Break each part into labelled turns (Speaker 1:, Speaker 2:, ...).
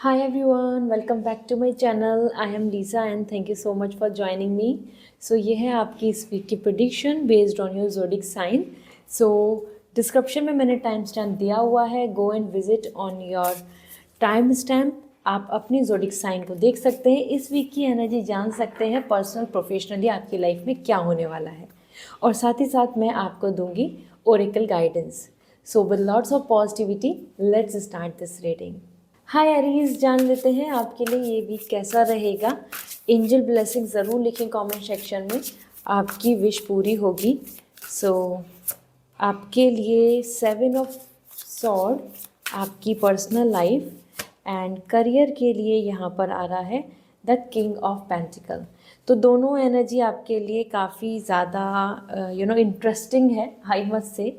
Speaker 1: Hi everyone, welcome back to my channel. I am Lisa and thank you so much for joining me. So ये है आपकी इस week की prediction based on your zodiac sign. So description में मैंने time stamp दिया हुआ है. Go and visit on your time stamp. आप अपनी ज़ोडिक साइन को देख सकते हैं. इस वीक की एनर्जी जान सकते हैं. पर्सनल प्रोफेशनली आपकी लाइफ में क्या होने वाला है और साथ ही साथ मैं आपको दूंगी Oracle guidance. So with lots of positivity let's start this reading. Hi Aries, जान लेते हैं आपके लिए ये वीक कैसा रहेगा. एंजल ब्लेसिंग ज़रूर लिखें कमेंट सेक्शन में. आपकी विश पूरी होगी. सो आपके लिए 7 ऑफ सॉर्ड आपकी पर्सनल लाइफ एंड करियर के लिए यहाँ पर आ रहा है द किंग ऑफ पेंटिकल. तो दोनों एनर्जी आपके लिए काफ़ी ज़्यादा इंटरेस्टिंग है आई मस्ट से,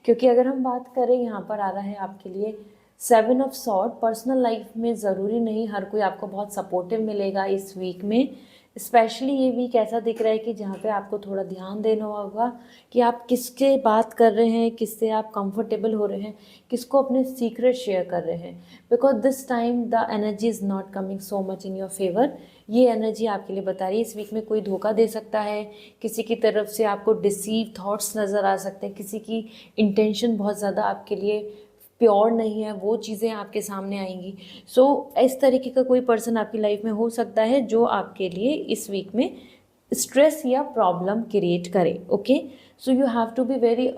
Speaker 1: क्योंकि अगर हम बात करें यहाँ पर आ रहा है आपके लिए 7 ऑफ सॉर्ड. पर्सनल लाइफ में ज़रूरी नहीं हर कोई आपको बहुत सपोर्टिव मिलेगा इस वीक में. स्पेशली ये वीक ऐसा दिख रहा है कि जहाँ पे आपको थोड़ा ध्यान देना होगा कि आप किसके बात कर रहे हैं, किससे आप कंफर्टेबल हो रहे हैं, किसको अपने सीक्रेट शेयर कर रहे हैं. Because this time the energy is not coming so much in your favour. ये एनर्जी आपके लिए बता रही है इस वीक में कोई धोखा दे सकता है. किसी की तरफ से आपको डिसीव थॉट्स नज़र आ सकते हैं. किसी की इंटेंशन बहुत ज़्यादा आपके लिए प्योर नहीं है, वो चीज़ें आपके सामने आएंगी. सो इस तरीके का कोई पर्सन आपकी लाइफ में हो सकता है जो आपके लिए इस वीक में स्ट्रेस या प्रॉब्लम क्रिएट करे. Okay, so you have to be very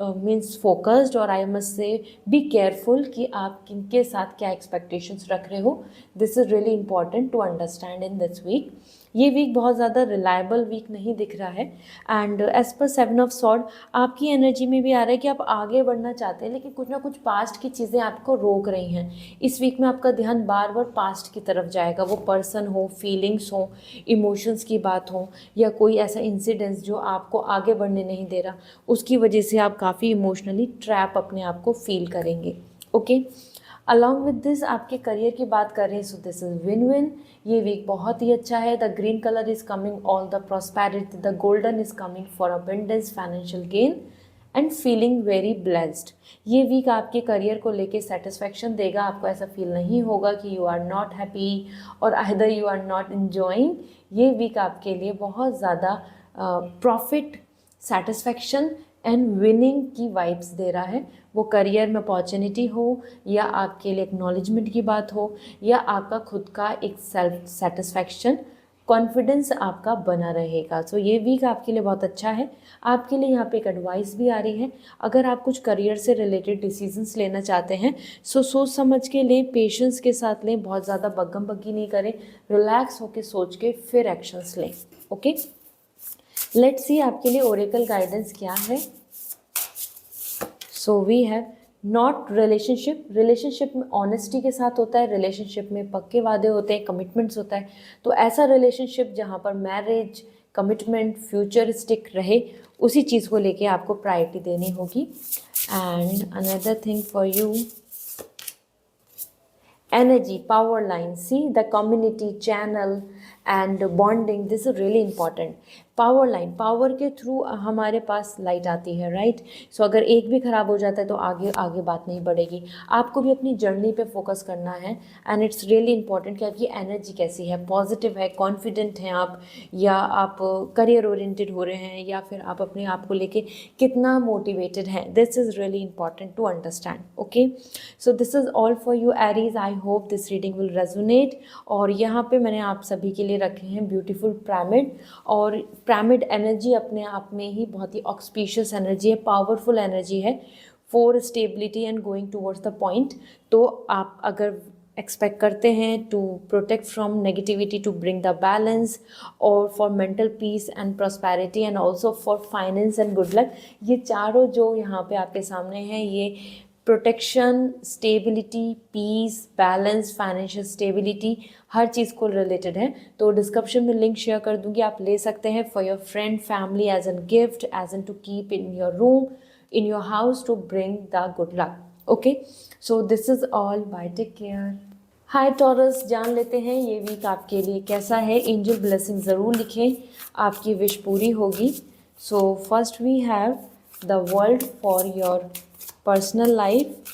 Speaker 1: means focused और I must say be careful कि आप किनके साथ क्या एक्सपेक्टेशंस रख रहे हो. This is really important to understand in this week. ये वीक बहुत ज़्यादा रिलायबल वीक नहीं दिख रहा है. And as per 7 of sword आपकी एनर्जी में भी आ रहा है कि आप आगे बढ़ना चाहते हैं, लेकिन कुछ ना कुछ पास्ट की चीज़ें आपको रोक रही हैं. इस वीक में आपका ध्यान बार बार पास्ट की तरफ जाएगा. वो पर्सन हो, फीलिंग्स हो, इमोशंस की बात हो या कोई ऐसा इंसिडेंस जो आपको आगे बढ़ने नहीं दे रहा, उसकी वजह से आप काफ़ी इमोशनली ट्रैप अपने आप को फील करेंगे. ओके, अलॉन्ग विद दिस आपके करियर की बात कर रहे हैं. So this is win win. ये वीक बहुत ही अच्छा है. The green colour is coming all the prosperity. The golden is coming for abundance, financial gain and feeling very blessed. ये वीक आपके करियर को लेके सेटिस्फैक्शन देगा. आपको ऐसा फील नहीं होगा कि यू आर नॉट हैप्पी और either you are not enjoying. ये वीक आपके लिए बहुत ज़्यादा प्रॉफिट, सेटिस्फैक्शन एंड विनिंग की वाइब्स दे रहा है. वो करियर में अपॉर्चुनिटी हो या आपके लिए एक्नॉलेजमेंट की बात हो या आपका खुद का एक सेल्फ सेटिस्फैक्शन, कॉन्फिडेंस आपका बना रहेगा. सो ये वीक आपके लिए बहुत अच्छा है. आपके लिए यहाँ पे एक एडवाइस भी आ रही है. अगर आप कुछ करियर से रिलेटेड डिसीजंस लेना चाहते हैं सो सोच समझ के लें, पेशेंस के साथ लें, बहुत ज़्यादा बग्गम बग्गी नहीं करें. रिलैक्स होकर सोच के फिर एक्शंस लें. ओके, लेट्स सी आपके लिए ओरेकल गाइडेंस क्या है. So we have not relationship. Relationship में ऑनेस्टी के साथ होता है. रिलेशनशिप में पक्के वादे होते हैं, कमिटमेंट्स होता है. तो ऐसा रिलेशनशिप जहाँ पर मैरिज, कमिटमेंट, फ्यूचरिस्टिक रहे, उसी चीज़ को लेके आपको प्रायोरिटी देनी होगी. And another thing for you, energy, power line, see the community channel and bonding, this is really important. Power line, power के थ्रू हमारे पास लाइट आती है, राइट. सो अगर एक भी ख़राब हो जाता है तो आगे आगे बात नहीं बढ़ेगी. आपको भी अपनी जर्नी पे फोकस करना है एंड इट्स रियली इंपॉर्टेंट कि आपकी एनर्जी कैसी है, पॉजिटिव है, कॉन्फिडेंट हैं आप, या आप करियर ओरिएंटेड हो रहे हैं, या फिर आप अपने आप को लेके कितना मोटिवेटेड हैं. This is really important to understand. Okay, so this is all for you Aries. I hope this reading will resonate. और यहाँ पे मैंने आप सभी के लिए रखे हैं ब्यूटीफुल पिरामिड. और पिरामिड एनर्जी अपने आप में ही बहुत ही ऑक्सपीशियस एनर्जी है, पावरफुल एनर्जी है for stability and going towards the point. तो आप अगर एक्सपेक्ट करते हैं to protect from negativity, to bring the balance, और for mental peace and prosperity and also for finance and good luck, ये चारों जो यहाँ पे आपके सामने हैं, ये protection, stability, peace, balance, financial stability, हर चीज़ को रिलेटेड है. तो डिस्क्रिप्शन में लिंक शेयर कर दूंगी, आप ले सकते हैं for your friend, family, as an gift, as an to keep in your room, in your house, to bring the good luck. Okay, so this is all. Bye, take care. Hi Taurus, जान लेते हैं ये week आपके लिए कैसा है. Angel blessing ज़रूर लिखें, आपकी विश पूरी होगी. So first we have the world for your personal life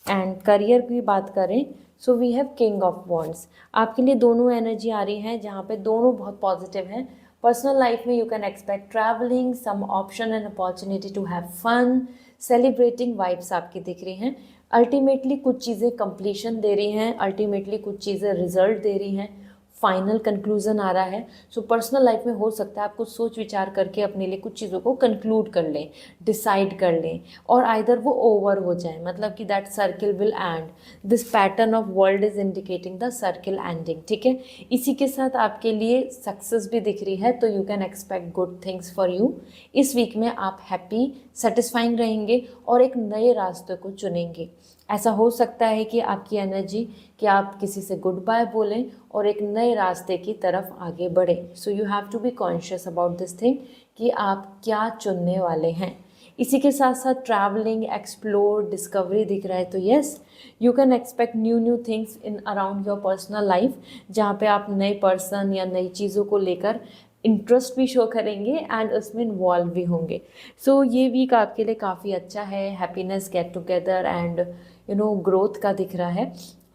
Speaker 1: and career की बात करें so we have king of wands. आपके लिए दोनों एनर्जी आ रही हैं जहाँ पे दोनों बहुत पॉजिटिव हैं। पर्सनल लाइफ में you can expect travelling, some option and opportunity to have fun, celebrating vibes आपकी दिख रही हैं। अल्टीमेटली कुछ चीज़ें कंप्लीशन दे रही हैं, अल्टीमेटली कुछ चीज़ें रिजल्ट दे रही हैं, फाइनल कंक्लूजन आ रहा है। सो पर्सनल लाइफ में हो सकता है आप कुछ सोच विचार करके अपने लिए कुछ चीज़ों को कंक्लूड कर लें, डिसाइड कर लें, और आइदर वो ओवर हो जाए, मतलब कि that circle will and. This pattern of world is indicating the circle ending, ठीक है। इसी के साथ आपके लिए सक्सेस भी दिख रही है, तो you can expect good things for you. इस वीक में आप हैप्पी, सेटिस्फाइंग रहेंगे और एक नए रास्ते को चुनेंगे। ऐसा हो सकता है कि आपकी एनर्जी कि आप किसी से गुड बाय बोलें और एक नए रास्ते की तरफ आगे बढ़ें। So you have to be conscious about this thing कि आप क्या चुनने वाले हैं। इसी के साथ साथ ट्रैवलिंग, एक्सप्लोर, डिस्कवरी दिख रहा है, तो yes you can expect new things in around your personal life, जहाँ पे आप नए पर्सन या नई चीज़ों को लेकर इंटरेस्ट भी शो करेंगे एंड उसमें इन्वॉल्व भी होंगे। सो ये वीक आपके लिए काफ़ी अच्छा है। Happiness, get together and growth का दिख रहा है।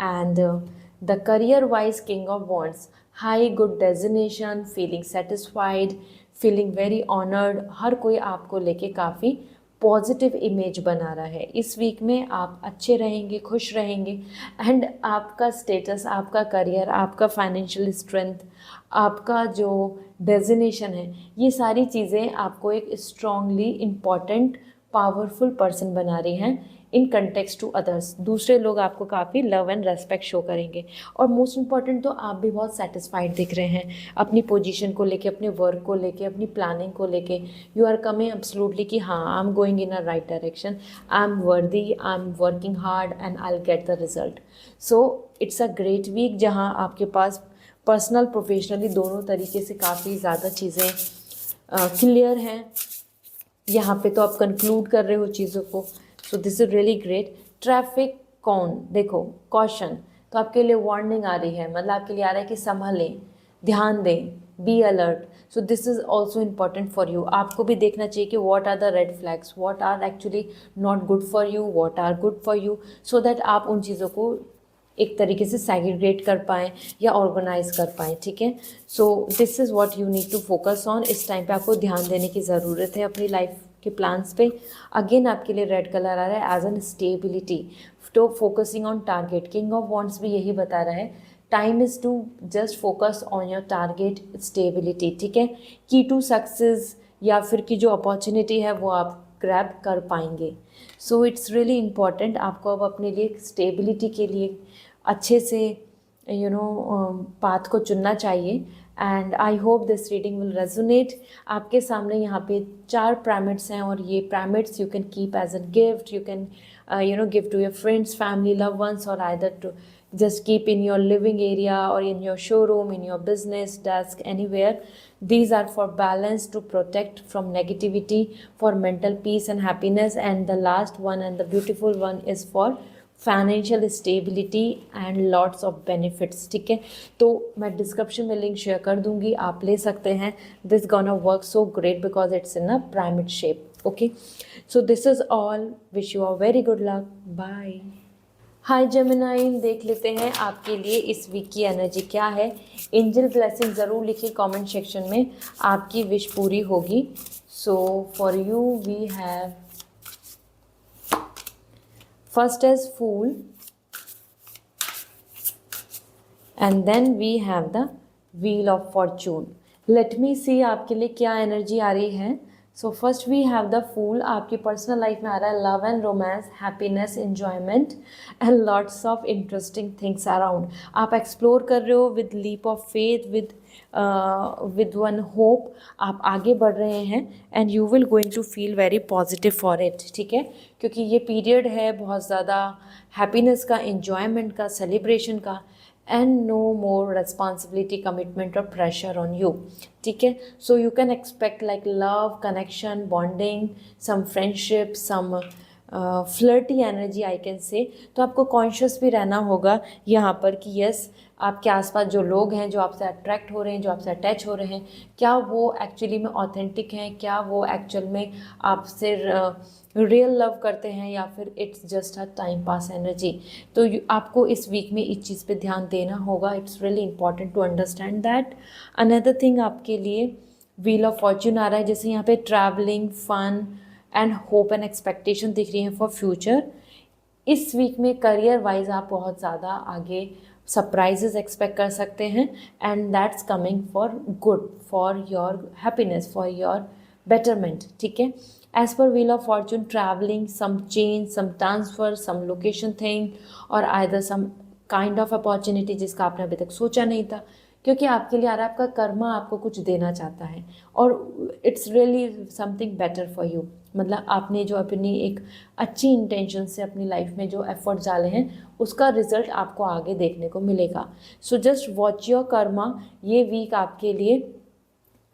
Speaker 1: And the career wise king of wands, high good designation, feeling satisfied, feeling very honoured. हर कोई आपको लेके काफ़ी पॉजिटिव इमेज बना रहा है। इस वीक में आप अच्छे रहेंगे, खुश रहेंगे एंड आपका स्टेटस, आपका करियर, आपका फाइनेंशियल स्ट्रेंथ, आपका जो डेजिनेशन है, ये सारी चीज़ें आपको एक स्ट्रांगली इम्पॉर्टेंट, पावरफुल पर्सन बना रही हैं इन कंटेक्स्ट टू अदर्स। दूसरे लोग आपको काफ़ी लव एंड रेस्पेक्ट शो करेंगे और मोस्ट इम्पॉर्टेंट तो आप भी बहुत सेटिस्फाइड दिख रहे हैं अपनी पोजीशन को लेके, अपने वर्क को लेके, अपनी प्लानिंग को लेके। यू आर कमिंग एब्सोल्युटली कि हाँ, I am going in a right direction, I am worthy, I am working hard and I will get the result. So it's a great week जहाँ आपके पास personal, professionally दोनों तरीके से काफ़ी ज़्यादा चीज़ें क्लियर हैं। यहाँ पे तो आप कंक्लूड कर रहे हो चीज़ों को, सो this is really great. Traffic कौन, देखो कॉशन, तो आपके लिए वार्निंग आ रही है, मतलब आपके लिए आ रहा है कि संभलें, ध्यान दें, be alert. So this is also important for you. आपको भी देखना चाहिए कि what are the red flags, what are actually not good for you, what are good for you, so that आप उन चीज़ों को एक तरीके से सेग्रीगेट कर पाएँ या ऑर्गेनाइज कर पाएँ, ठीक है। So this is what you need to focus on. इस टाइम पे आपको ध्यान देने की ज़रूरत है अपनी लाइफ के प्लान्स पे। अगेन आपके लिए रेड कलर आ रहा है एज एन स्टेबिलिटी, तो focusing on target. King of wands भी यही बता रहा है, time is to just focus on your target, stability, ठीक है। की टू सक्सेस या फिर की जो अपॉर्चुनिटी है वो आप ग्रैब कर पाएंगे। सो इट्स रियली इम्पॉर्टेंट, आपको अब अपने लिए स्टेबिलिटी के लिए अच्छे से पाथ को चुनना चाहिए। And I hope this reading will resonate. आपके सामने यहाँ पे 4 पिरामिड्स हैं और ये pyramids you can keep as a gift, you can give to your friends, family, love ones, और either to just keep in your living area or in your showroom, in your business desk, anywhere. These are for balance, to protect from negativity, for mental peace and happiness. And the last one and the beautiful one is for financial stability and lots of benefits, ठीक है। तो मैं description में link share कर दूंगी, आप ले सकते हैं। This gonna work so great because it's in a pyramid shape. Okay, so this is all, wish you a very good luck, bye. Hi Gemini, देख लेते हैं आपके लिए इस वीक की एनर्जी क्या है। एंजल ब्लेसिंग ज़रूर लिखिए कमेंट सेक्शन में, आपकी विश पूरी होगी। So for you we have first as Fool, and then we have the Wheel of Fortune. Let me see आपके लिए क्या एनर्जी आ रही है। So first we have the fool, आपकी पर्सनल लाइफ में आ रहा है love and romance, happiness, enjoyment and lots of interesting things around. आप एक्सप्लोर कर रहे हो with leap of faith, with one hope, आप आगे बढ़ रहे हैं and you will going to feel very positive for it, ठीक है। क्योंकि ये पीरियड है बहुत ज़्यादा हैप्पीनेस का, एन्जॉयमेंट का, सेलिब्रेशन का, and no more responsibility, commitment और प्रेशर ऑन यू, ठीक है। So you can expect like love, connection, bonding, some friendship, some flirty energy I can say. तो आपको कॉन्शियस भी रहना होगा यहाँ पर कि यस, आपके आसपास जो लोग हैं जो आपसे अट्रैक्ट हो रहे हैं, जो आपसे अटैच हो रहे हैं, क्या वो एक्चुअली में ऑथेंटिक हैं, क्या वो एक्चुअल में आपसे रियल लव करते हैं, या फिर it's just a time pass energy. तो आपको इस वीक में इस चीज़ पे ध्यान देना होगा। It's really important to understand that. Another thing आपके लिए व्हील ऑफ फॉर्च्यून आ रहा है, जैसे यहाँ पे travelling, fun and hope and expectation दिख रही हैं फॉर फ्यूचर। इस वीक में करियर वाइज आप बहुत ज़्यादा आगे सरप्राइजेस एक्सपेक्ट कर सकते हैं, and that's coming for good, for your happiness, for your betterment. ठीक है, as per wheel of fortune, travelling, some change, some transfer, some location thing, और either some kind of opportunity जिसका आपने अभी तक सोचा नहीं था, क्योंकि आपके लिए आ रहा है आपका कर्मा आपको कुछ देना चाहता है, और it's really something better for you. मतलब आपने जो अपनी एक अच्छी इंटेंशन से अपनी लाइफ में जो एफर्ट्स डाले हैं, उसका रिजल्ट आपको आगे देखने को मिलेगा। So just watch your Karma. ये वीक आपके लिए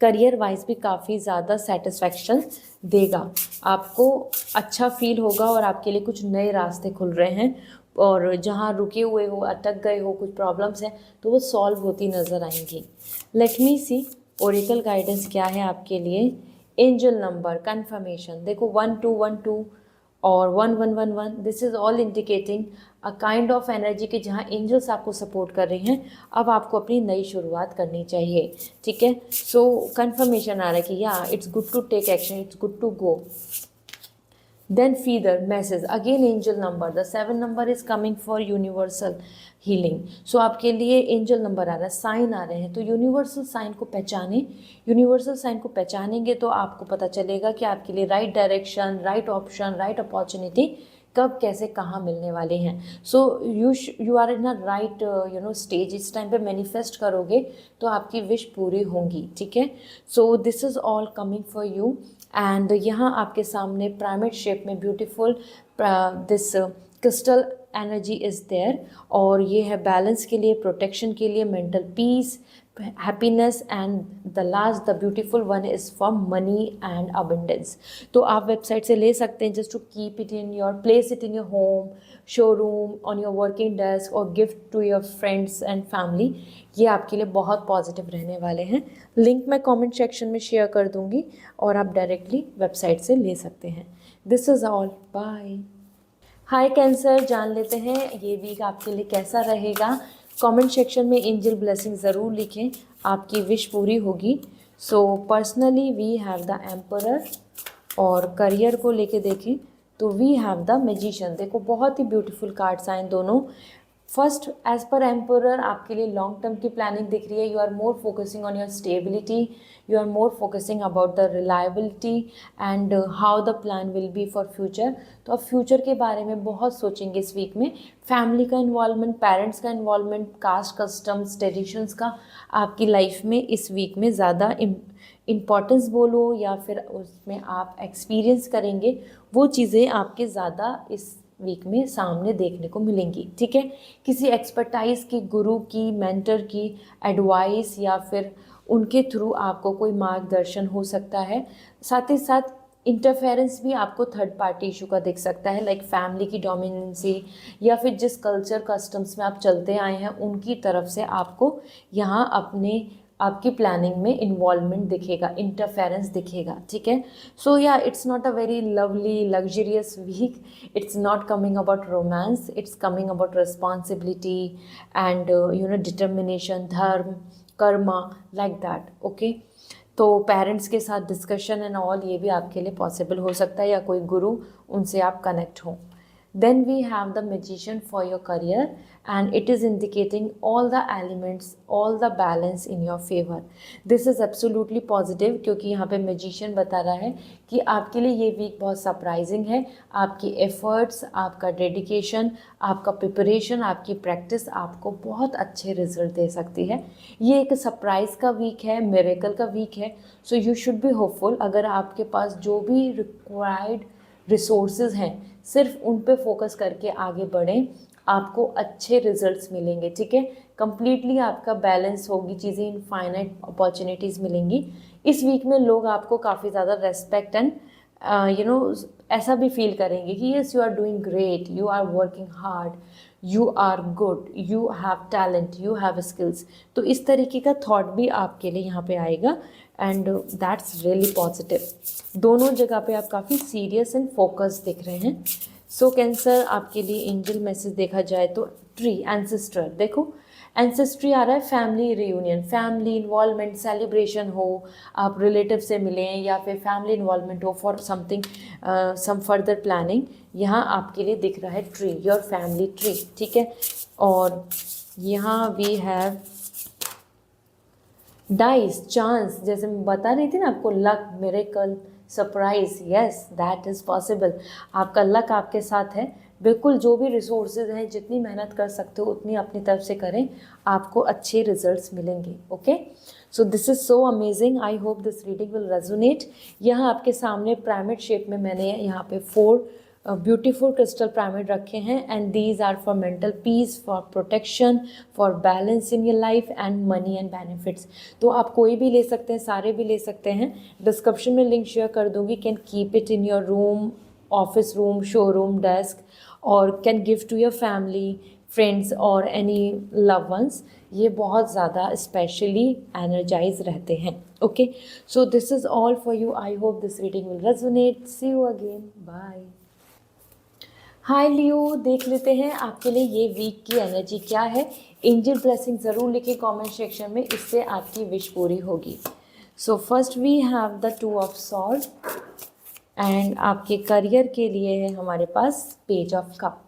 Speaker 1: करियर वाइज भी काफ़ी ज़्यादा सेटिस्फैक्शन देगा, आपको अच्छा फील होगा, और आपके लिए कुछ नए रास्ते खुल रहे हैं, और जहाँ रुके हुए हो, अटक गए हो, कुछ प्रॉब्लम्स हैं, तो वो सॉल्व होती नज़र आएंगी। लेट मी सी ओरेकल गाइडेंस क्या है आपके लिए। एंजल नंबर कंफर्मेशन देखो 1212 और 1111, this is all indicating a kind of energy की जहाँ एंजल्स आपको सपोर्ट कर रही हैं। अब आपको अपनी नई शुरुआत करनी चाहिए। ठीक है, सो कंफर्मेशन आ रहा है कि yeah it's good to take action, it's good to go. Then feeder message again angel number, the 7 number is coming for universal healing. So आपके लिए एंजल नंबर आ रहा है, साइन आ रहे हैं, तो यूनिवर्सल साइन को पहचानें। यूनिवर्सल साइन को पहचानेंगे तो आपको पता चलेगा कि आपके लिए right direction, right option, right opportunity कब कैसे कहाँ मिलने वाले हैं। So you are in a right stage. इस टाइम पे मैनिफेस्ट करोगे तो आपकी विश पूरी होंगी। ठीक है, so this is all coming for you. And यहाँ आपके सामने पिरामिड शेप में beautiful this crystal energy is there, और ये है बैलेंस के लिए, प्रोटेक्शन के लिए, mental peace, happiness, and the last the beautiful one is for money and abundance. तो आप वेबसाइट से ले सकते हैं, just to keep it in your place, it in your home, showroom, on your working desk, और gift to your friends and family. ये आपके लिए बहुत पॉजिटिव रहने वाले हैं। लिंक मैं कमेंट सेक्शन में शेयर कर दूंगी, और आप डायरेक्टली वेबसाइट से ले सकते हैं। This is all, bye. Hi Cancer, जान लेते हैं ये वीक आपके लिए कैसा रहेगा। कमेंट सेक्शन में एंजल ब्लेसिंग ज़रूर लिखें, आपकी विश पूरी होगी। So personally we have the emperor, और करियर को लेके देखें तो वी हैव द मैजिशियन। देखो बहुत ही ब्यूटीफुल कार्ड्स आए दोनों। फर्स्ट, एज पर एम्परर आपके लिए लॉन्ग टर्म की प्लानिंग दिख रही है। You are more focusing on your stability, you are more focusing about the reliability and how the plan will be for future. तो आप फ्यूचर के बारे में बहुत सोचेंगे इस वीक में। फैमिली का इन्वॉल्वमेंट, पेरेंट्स का इन्वॉल्वमेंट, कास्ट कस्टम्स ट्रेडिशंस का आपकी लाइफ में इस वीक में ज़्यादा इम्पॉर्टेंस बोलो, या फिर उसमें आप एक्सपीरियंस करेंगे, वो चीज़ें आपके ज़्यादा इस वीक में सामने देखने को मिलेंगी। ठीक है, किसी एक्सपर्टाइज की, गुरु की, मेंटर की एडवाइस, या फिर उनके थ्रू आपको कोई मार्गदर्शन हो सकता है। साथ ही साथ इंटरफेरेंस भी आपको थर्ड पार्टी इशू का दिख सकता है, लाइक फैमिली की डोमिनेंसी, या फिर जिस कल्चर कस्टम्स में आप चलते आए हैं उनकी तरफ से आपको यहाँ आपकी प्लानिंग में इन्वॉल्वमेंट दिखेगा, इंटरफेरेंस दिखेगा। ठीक है, so yeah it's not a very lovely luxurious week, it's not coming about romance, it's coming about responsibility and determination, dharma, karma, like that. Okay, तो पेरेंट्स के साथ डिस्कशन एंड ऑल ये भी आपके लिए पॉसिबल हो सकता है, या कोई गुरु, उनसे आप कनेक्ट हों। Then we have the magician for your career, and it is indicating all the elements, all the balance in your favor. This is absolutely positive, क्योंकि यहाँ पे magician बता रहा है कि आपके लिए ये वीक बहुत सरप्राइजिंग है। आपकी एफर्ट्स, आपका डेडिकेशन, आपका प्रिपरेशन, आपकी प्रैक्टिस आपको बहुत अच्छे रिजल्ट दे सकती है। ये एक सरप्राइज का वीक है, मिरेकल का वीक है। So you should be hopeful. अगर आपके पास जो भी रिक्वायर्ड रिसोर्सेज हैं, सिर्फ उन पे फोकस करके आगे बढ़ें, आपको अच्छे रिजल्ट्स मिलेंगे। ठीक है, कंप्लीटली आपका बैलेंस होगी चीज़ें, इनफाइनाइट अपॉर्चुनिटीज़ मिलेंगी। इस वीक में लोग आपको काफ़ी ज़्यादा रेस्पेक्ट एंड ऐसा भी फील करेंगे कि yes you are doing great, you are working hard, you are good, you have talent, you have skills. तो इस तरीके का थॉट भी आपके लिए यहाँ पे आएगा एंड दैट्स रियली पॉजिटिव। दोनों जगह पे आप काफ़ी सीरियस एंड फोकस दिख रहे हैं। सो कैंसर, आपके लिए एंजल मैसेज देखा जाए तो ट्री, एंसेस्टर, देखो एंसेस्ट्री आ रहा है, family reunion, family involvement, celebration हो, आप रिलेटिव से मिलें या फिर फैमिली इन्वॉल्वमेंट हो for something, some further planning. यहाँ आपके लिए दिख रहा है ट्री, योर फैमिली ट्री, ठीक है। और यहाँ वी हैव डाइस, चांस, जैसे मैं बता रही थी ना आपको, luck, miracle, surprise, yes that is possible. आपका लक आपके साथ है, बिल्कुल जो भी रिसोर्सेज हैं, जितनी मेहनत कर सकते हो उतनी अपनी तरफ से करें, आपको अच्छे रिजल्ट्स मिलेंगे। Okay, so this is so amazing, I hope this reading will resonate. यहाँ आपके सामने पिरामिड शेप में मैंने यहाँ पे 4 ब्यूटीफुल क्रिस्टल पिरामिड रखे हैं and these are for mental peace, for protection, for balance in your life and money and benefits. तो आप कोई भी ले सकते हैं, सारे भी ले सकते हैं। डिस्क्रिप्शन में लिंक शेयर कर दूंगी। Can keep it in your room, office room, showroom, desk, और can give to your family, friends और एनी लव वंस। ये बहुत ज़्यादा स्पेशली एनर्जाइज रहते हैं। Okay, so this is all for you. I hope this reading will resonate. See you again, bye. Hi Leo, देख लेते हैं आपके लिए ये वीक की एनर्जी क्या है। एंजल ब्लेसिंग ज़रूर लिखिए कमेंट सेक्शन में, इससे आपकी विश पूरी होगी। So first we have the 2 of sword and आपके करियर के लिए है हमारे पास page of cup.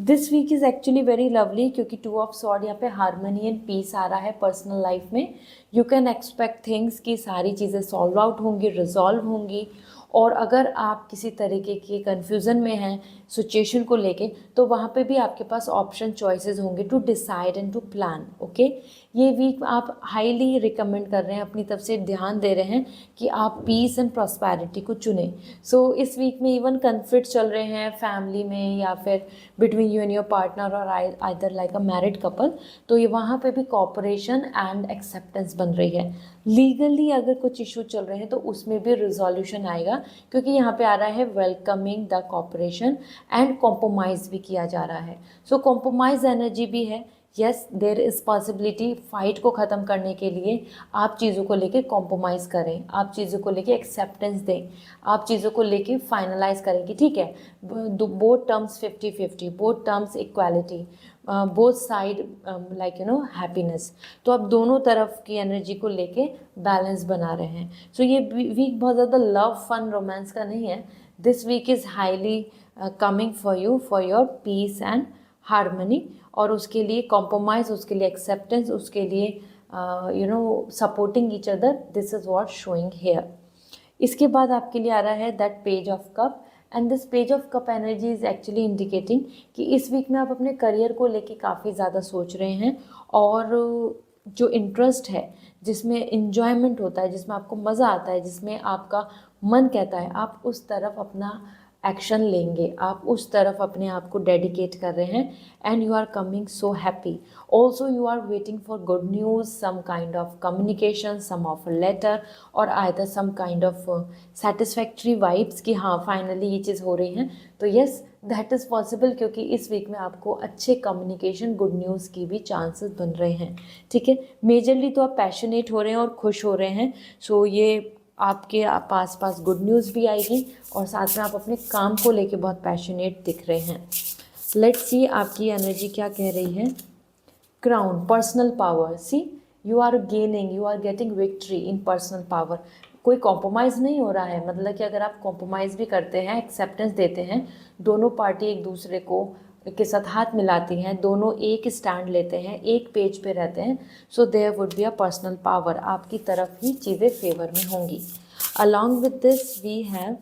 Speaker 1: This week is actually very lovely, क्योंकि 2 ऑफ सॉर्ड यहाँ पे हारमोनी एंड पीस आ रहा है पर्सनल लाइफ में। यू कैन एक्सपेक्ट थिंग्स की सारी चीज़ें सॉल्व आउट होंगी, रिजॉल्व होंगी। और अगर आप किसी तरीके की कन्फ्यूज़न में हैं सिचुएशन को लेके, तो वहाँ पे भी आपके पास ऑप्शन चॉइसेस होंगे to decide and to plan. Okay, ये वीक आप हाईली रिकमेंड कर रहे हैं, अपनी तरफ से ध्यान दे रहे हैं कि आप पीस एंड प्रॉस्पेरिटी को चुनें। सो इस वीक में इवन कन्फ्लिक्ट चल रहे हैं फैमिली में या फिर between you and your partner और either like a married couple, तो ये वहाँ पे भी कॉपरेशन एंड एक्सेप्टेंस बन रही है। लीगली अगर कुछ इशू चल रहे हैं तो उसमें भी रिजोल्यूशन आएगा, क्योंकि यहाँ पे आ रहा है welcoming the cooperation and compromise भी किया जा रहा है। सो कॉम्प्रोमाइज़ एनर्जी भी है। Yes, there is possibility fight को ख़त्म करने के लिए आप चीज़ों को लेके कॉम्प्रोमाइज़ करें, आप चीज़ों को लेके एक्सेप्टेंस दें, आप चीज़ों को लेके फाइनलाइज करें कि ठीक है, both terms 50-50, both terms equality, both side like you know happiness. तो आप दोनों तरफ की एनर्जी को लेके बैलेंस बना रहे हैं। सो ये वीक बहुत ज़्यादा लव, फन, रोमांस का नहीं है। This week is highly coming for you, for your peace and harmony, और उसके लिए कॉम्प्रोमाइज़, उसके लिए एक्सेप्टेंस, उसके लिए you know supporting each other. This is what showing here. इसके बाद आपके लिए आ रहा है that page of cup and this page of cup energy is actually indicating कि इस वीक में आप अपने करियर को लेके काफ़ी ज़्यादा सोच रहे हैं, और जो इंटरेस्ट है, जिसमें इन्जॉयमेंट होता है, जिसमें आपको मज़ा आता है, जिसमें आपका मन कहता है, आप उस तरफ अपना एक्शन लेंगे, आप उस तरफ अपने आप को डेडिकेट कर रहे हैं and you are coming so happy. Also you are waiting for good news, some kind of communication, some of letter, और either some kind of satisfactory vibes कि हाँ फाइनली ये चीज़ हो रही है। तो येस, दैट इज़ पॉसिबल, क्योंकि इस वीक में आपको अच्छे कम्युनिकेशन, गुड न्यूज़ की भी चांसेस बन रहे हैं। ठीक है, मेजरली तो आप पैशनेट हो रहे हैं और खुश हो रहे हैं। सो ये आपके पास गुड न्यूज़ भी आएगी, और साथ में आप अपने काम को लेके बहुत पैशनेट दिख रहे हैं। लेट्स सी आपकी एनर्जी क्या कह रही है। Crown, personal power. See, you are gaining, you are getting victory in personal power. कोई कॉम्प्रोमाइज़ नहीं हो रहा है, मतलब कि अगर आप कॉम्प्रोमाइज़ भी करते हैं, एक्सेप्टेंस देते हैं, दोनों पार्टी एक दूसरे को के साथ हाथ मिलाती हैं, दोनों एक स्टैंड लेते हैं, एक पेज पे रहते हैं, so there would be a personal power. आपकी तरफ ही चीज़ें फेवर में होंगी। Along with this we have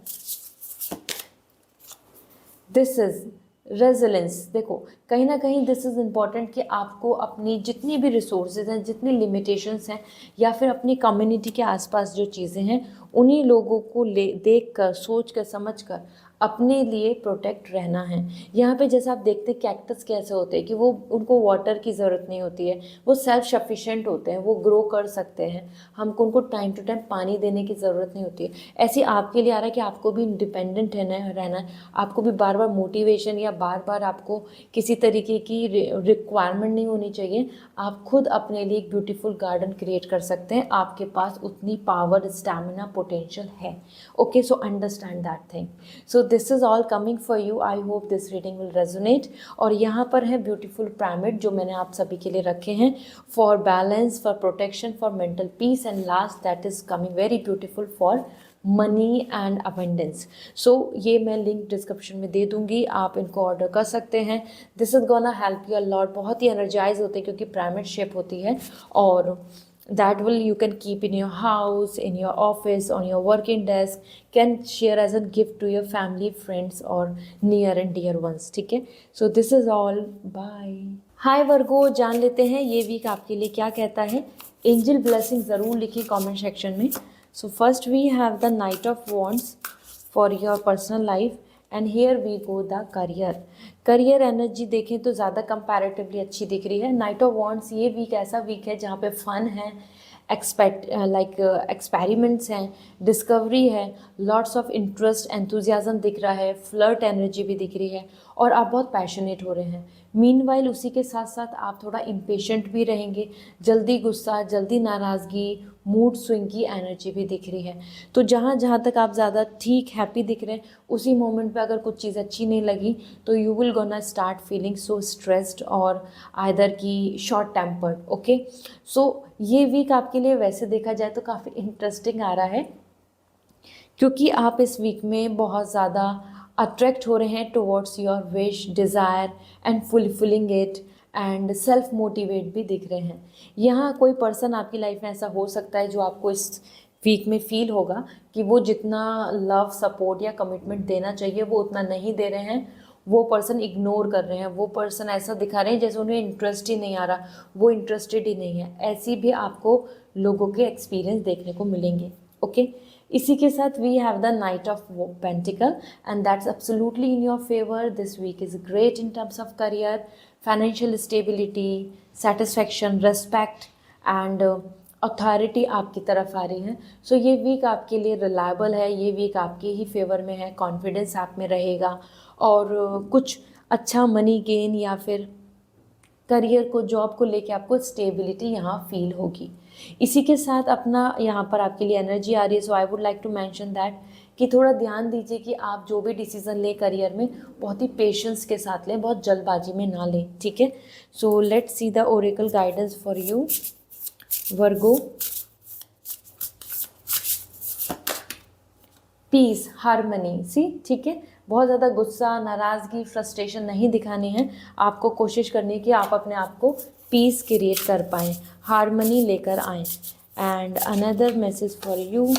Speaker 1: this is resilience. देखो, कहीं ना कहीं दिस इज़ इम्पॉर्टेंट कि आपको अपनी जितनी भी रिसोर्सेज हैं, जितनी लिमिटेशंस हैं, या फिर अपनी कम्युनिटी के आसपास जो चीज़ें हैं, उन्हीं लोगों को देख कर, सोच कर, समझ कर अपने लिए प्रोटेक्ट रहना है। यहाँ पे जैसे आप देखते हैं कैक्टस कैसे होते हैं कि वो उनको वाटर की ज़रूरत नहीं होती है, वो सेल्फ सफिशिएंट होते हैं, वो ग्रो कर सकते हैं, हमको उनको टाइम टू टाइम पानी देने की ज़रूरत नहीं होती है। ऐसे आपके लिए आ रहा है कि आपको भी इंडिपेंडेंट रहना है, आपको भी बार बार मोटिवेशन या बार बार आपको किसी तरीके की रिक्वायरमेंट नहीं होनी चाहिए। आप खुद अपने लिए एक ब्यूटीफुल गार्डन क्रिएट कर सकते हैं, आपके पास उतनी पावर, स्टैमिना, पोटेंशियल है। Okay, so understand that thing. So this is all coming for you. I hope this reading will resonate. और यहाँ पर है ब्यूटीफुल पिरामिड जो मैंने आप सभी के लिए रखे हैं, for balance, for protection, for mental peace, and last that is coming very beautiful for money and abundance. So ये मैं लिंक डिस्क्रिप्शन में दे दूंगी, आप इनको ऑर्डर कर सकते हैं। This is gonna help you a lot. बहुत ही एनर्जाइज होते हैं क्योंकि पिरामिड शेप होती है, और that will you can keep in your house, in your office, on your working desk, can share as a gift to your family, friends or near and dear ones. ठीक है, so this is all. Bye. हाय वर्गो, जान लेते हैं ये week आपके लिए क्या कहता है। एंजल ब्लेसिंग ज़रूर लिखिए कमेंट सेक्शन में। So first we have the knight of wands for your personal life, and here we go the career energy देखें तो ज़्यादा कंपैरेटिवली अच्छी दिख रही है। नाइट ऑफ वॉन्ड्स ये वीक ऐसा वीक है जहाँ पे फन है, एक्सपेरिमेंट्स हैं, डिस्कवरी है, लॉट्स ऑफ इंटरेस्ट, एंथुजियाज्म दिख रहा है, फ्लर्ट एनर्जी भी दिख रही है, और आप बहुत पैशनेट हो रहे हैं। मीनवाइल उसी के साथ साथ आप थोड़ा इम्पेशेंट भी रहेंगे, जल्दी गुस्सा, जल्दी नाराज़गी, मूड स्विंग की एनर्जी भी दिख रही है। तो जहाँ जहाँ तक आप ज़्यादा ठीक हैप्पी दिख रहे हैं, उसी मोमेंट पे अगर कुछ चीज़ अच्छी नहीं लगी तो you will gonna start feeling so stressed और आइदर की शॉर्ट टेम्पर्ड। ओके, सो ये वीक आपके लिए वैसे देखा जाए तो काफ़ी इंटरेस्टिंग आ रहा है, क्योंकि आप इस वीक में बहुत ज़्यादा अट्रैक्ट हो रहे हैं towards your wish, desire and fulfilling it, and self motivate भी दिख रहे हैं। यहाँ कोई पर्सन आपकी लाइफ में ऐसा हो सकता है जो आपको इस वीक में फील होगा कि वो जितना लव, सपोर्ट या कमिटमेंट देना चाहिए वो उतना नहीं दे रहे हैं, वो पर्सन इग्नोर कर रहे हैं, वो पर्सन ऐसा दिखा रहे हैं जैसे उन्हें इंटरेस्ट ही नहीं आ रहा, वो इंटरेस्टेड ही नहीं है। ऐसी भी आपको लोगों के एक्सपीरियंस देखने को मिलेंगे। ओके, इसी के साथ we have the knight of pentacle, and that's absolutely in your favour. This week is great in terms of career, financial stability, satisfaction, respect and authority आपकी तरफ आ रही है। सो ये वीक आपके लिए रिलायबल है, ये वीक आपके ही फेवर में है, कॉन्फिडेंस आप में रहेगा, और कुछ अच्छा मनी गेन या फिर करियर को, जॉब को लेके आपको स्टेबिलिटी यहाँ फील होगी। इसी के साथ अपना यहाँ पर आपके लिए एनर्जी आ रही है। So I would like to mention that कि थोड़ा ध्यान दीजिए कि आप जो भी डिसीजन लें करियर में बहुत ही पेशेंस के साथ लें, बहुत जल्दबाजी में ना लें। ठीक है, so let's see the oracle guidance for you Virgo. Peace, harmony, sea, ठीक है, बहुत ज़्यादा गुस्सा, नाराज़गी, फ्रस्ट्रेशन नहीं दिखानी है, आपको कोशिश करनी है कि आप अपने आप को पीस क्रिएट कर पाएँ, हारमनी लेकर आएँ। And another message for you,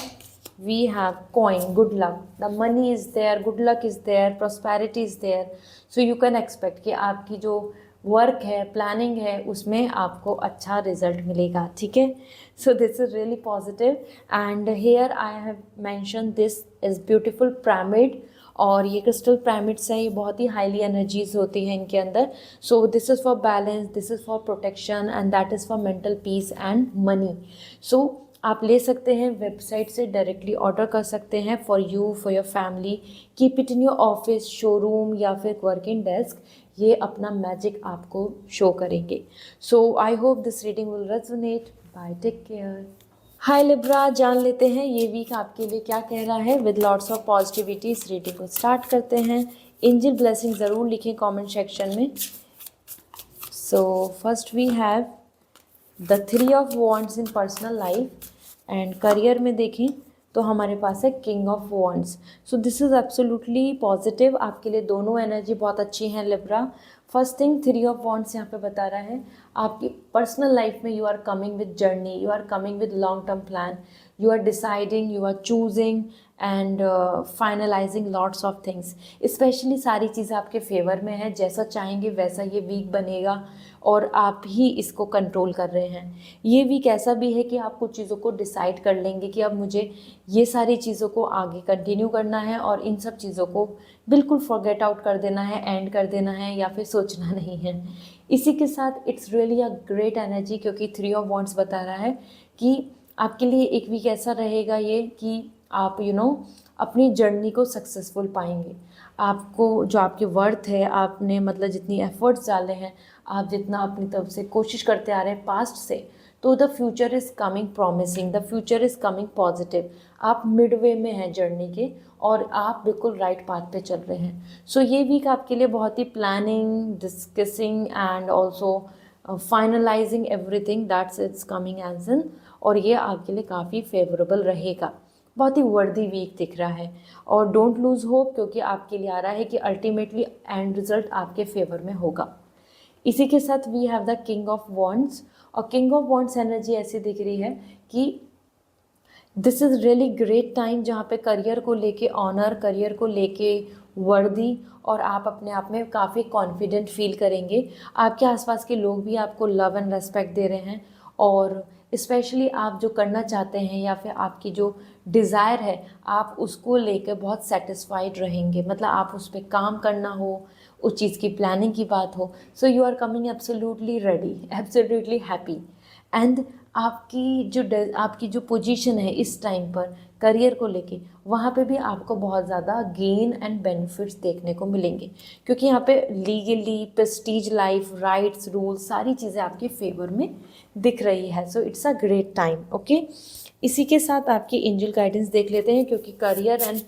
Speaker 1: we have coin, good luck, the money is there, good luck is there, prosperity is there. So you can expect कि आपकी जो वर्क है, प्लानिंग है, उसमें आपको अच्छा रिजल्ट मिलेगा। ठीक है, so this is really positive. And here I have mention this is beautiful pyramid, और ये क्रिस्टल पिरामिड्स हैं, ये बहुत ही हाईली एनर्जीज होती हैं इनके अंदर। So this is for balance, this is for protection, and that is for mental peace and money. So आप ले सकते हैं, वेबसाइट से डायरेक्टली ऑर्डर कर सकते हैं, for you, for your family, keep it in your office, showroom या फिर वर्किंग डेस्क, ये अपना मैजिक आपको शो करेंगे। So I hope this reading will resonate. Bye, take care. Hi Libra, जान लेते हैं ये वीक आपके लिए क्या कह रहा है। विद लॉट्स ऑफ पॉजिटिविटी इस रीडिंग को स्टार्ट करते हैं। एंजल ब्लेसिंग ज़रूर लिखें कमेंट सेक्शन में। So first we have the 3 of wands in personal life, and career में देखें तो हमारे पास है king of wands. So this is absolutely positive, आपके लिए दोनों एनर्जी बहुत अच्छी हैं Libra. First thing, 3 of wands यहाँ पे बता रहा है आपकी पर्सनल लाइफ में you are coming with journey, you are coming with long term plan, you are deciding, you are choosing and finalising lots of things. Specially सारी चीज़ें आपके फेवर में है, जैसा चाहेंगे वैसा ये वीक बनेगा और आप ही इसको कंट्रोल कर रहे हैं। ये वीक ऐसा भी है कि आप कुछ चीज़ों को डिसाइड कर लेंगे कि अब मुझे ये सारी चीज़ों को आगे कंटिन्यू करना है और इन सब चीज़ों को बिल्कुल फॉरगेट आउट कर देना है, एंड कर देना है या फिर सोचना नहीं है। इसी के साथ it's really a great energy, क्योंकि 3 ऑफ वॉन्ड्स बता रहा है कि आपके लिए एक वीक ऐसा रहेगा ये कि आप अपनी जर्नी को सक्सेसफुल पाएंगे। आपको जो आपके वर्थ है, आपने मतलब जितनी एफर्ट्स डाले हैं, आप जितना अपनी तरफ से कोशिश करते आ रहे हैं पास्ट से, तो the future is coming promising, the future is coming positive. आप मिडवे में हैं जर्नी के और आप बिल्कुल राइट पाथ पे चल रहे हैं। सो ये वीक आपके लिए बहुत ही planning, discussing and also finalising everything that's it's coming edge in, और ये आपके लिए काफ़ी फेवरेबल रहेगा। बहुत ही वर्दी वीक दिख रहा है। और डोंट लूज़ होप, क्योंकि आपके लिए आ रहा है कि अल्टीमेटली एंड रिजल्ट आपके फेवर में होगा। इसी के साथ we have the king of wands, और किंग ऑफ वॉन्ड्स एनर्जी ऐसी दिख रही है कि this is really great time जहाँ पे करियर को लेके ऑनर, करियर को लेके वर्दी, और आप अपने आप में काफ़ी कॉन्फिडेंट फील करेंगे। आपके आसपास के लोग भी आपको लव एंड रेस्पेक्ट दे रहे हैं, और स्पेशली आप जो करना चाहते हैं या फिर आपकी जो डिज़ायर है, आप उसको लेकर बहुत सेटिस्फाइड रहेंगे। मतलब आप उस पर काम करना हो, उस चीज़ की प्लानिंग की बात हो, so you are coming absolutely ready, absolutely happy. And आपकी जो पोजीशन है इस टाइम पर करियर को लेके, वहाँ पे भी आपको बहुत ज़्यादा गेन एंड बेनिफिट्स देखने को मिलेंगे, क्योंकि यहाँ पे legally Prestige life, rights, rules, सारी चीज़ें आपके फेवर में दिख रही है। सो it's a great time. Okay, इसी के साथ आपकी एंजल गाइडेंस देख लेते हैं, क्योंकि करियर एंड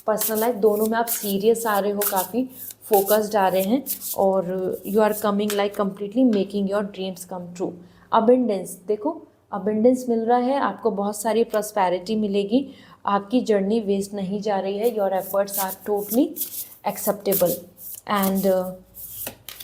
Speaker 1: पर्सनल लाइफ दोनों में आप सीरियस आ रहे हो, काफ़ी फोकस्ड आ रहे हैं, और you are coming like completely making your dreams come true. Abundance, देखो अबेंडेंस मिल रहा है आपको, बहुत सारी प्रॉस्पेरिटी मिलेगी, आपकी जर्नी वेस्ट नहीं जा रही है, your efforts are totally acceptable. And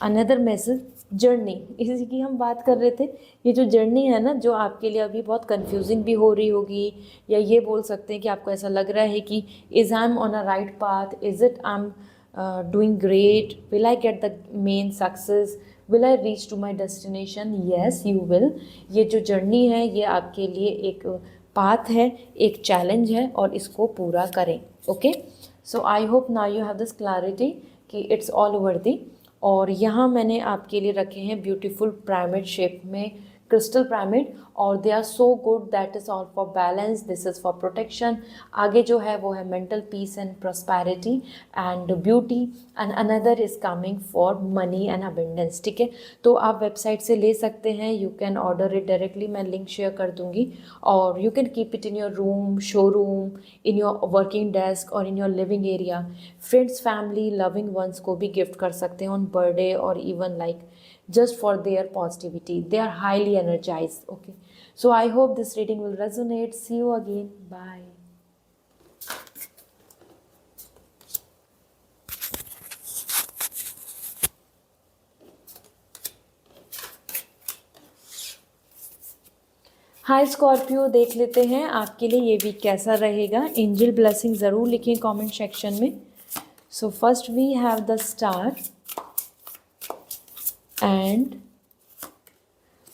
Speaker 1: another message, journey, इसी की हम बात कर रहे थे। ये जो जर्नी है ना, जो आपके लिए अभी बहुत कंफ्यूजिंग भी हो रही होगी, या ये बोल सकते हैं कि आपको ऐसा लग रहा है कि is I am on a right path, is it I am doing great, will I get the main success, will I reach to my destination? Yes you will. ये जो जर्नी है ये आपके लिए एक पाथ है, एक चैलेंज है, और इसको पूरा करें। Okay, so I hope now you have this clarity कि इट्स ऑल वर्दी। और यहाँ मैंने आपके लिए रखे हैं ब्यूटीफुल पिरामिड शेप में क्रिस्टल पिरामिड, और they are so good, that is all for balance, this is for protection. आगे जो है वो है mental peace and prosperity and beauty, and another is coming for money and abundance. ठीक है, तो आप वेबसाइट से ले सकते हैं, you can order it directly, मैं लिंक शेयर कर दूंगी, और you can keep it in your room, showroom, in your working desk और in your living area. Friends, family, loving ones को भी गिफ्ट कर सकते हैं ऑन बर्थडे, और even like just for their positivity. They are highly energized. Okay, so I hope this reading will resonate. See you again. Bye. Hi Scorpio, देख लेते हैं आपके लिए ये वीक कैसा रहेगा। एंजल ब्लेसिंग ज़रूर लिखें कमेंट सेक्शन में। So first we have the star, and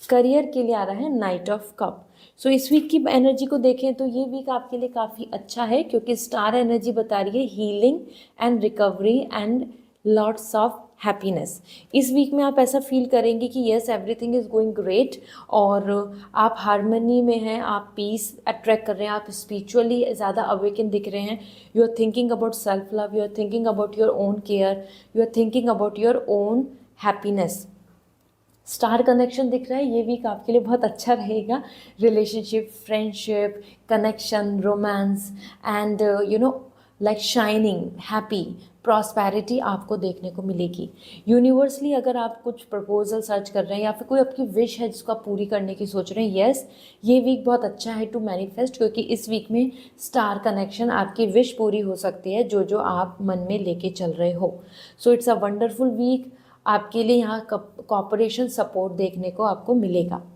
Speaker 1: career के लिए आ रहा है नाइट ऑफ कप। सो इस वीक की एनर्जी को देखें तो ये वीक आपके लिए काफ़ी अच्छा है, क्योंकि स्टार एनर्जी बता रही है healing and recovery and lots of happiness. इस वीक में आप ऐसा फील करेंगे कि yes everything is going great, और आप हारमनी में हैं, आप पीस अट्रैक्ट कर रहे हैं, आप स्पिरिचुअली ज़्यादा अवेकन दिख रहे हैं। You are thinking about self love, you are thinking about your own care, you are thinking about your own happiness. Star connection दिख रहा है, ये वीक आपके लिए बहुत अच्छा रहेगा। Relationship, friendship, connection, romance and like shining, happy, prosperity आपको देखने को मिलेगी। यूनिवर्सली अगर आप कुछ प्रपोजल सर्च कर रहे हैं, या फिर कोई आपकी विश है जिसको आप पूरी करने की सोच रहे हैं, येस ये वीक बहुत अच्छा है टू मैनिफेस्ट, क्योंकि इस वीक में स्टार कनेक्शन, आपकी विश पूरी हो सकती है जो जो आप मन में लेके चल रहे हो। So it's a wonderful week. आपके लिए यहाँ कॉपरेशन सपोर्ट देखने को आपको मिलेगा।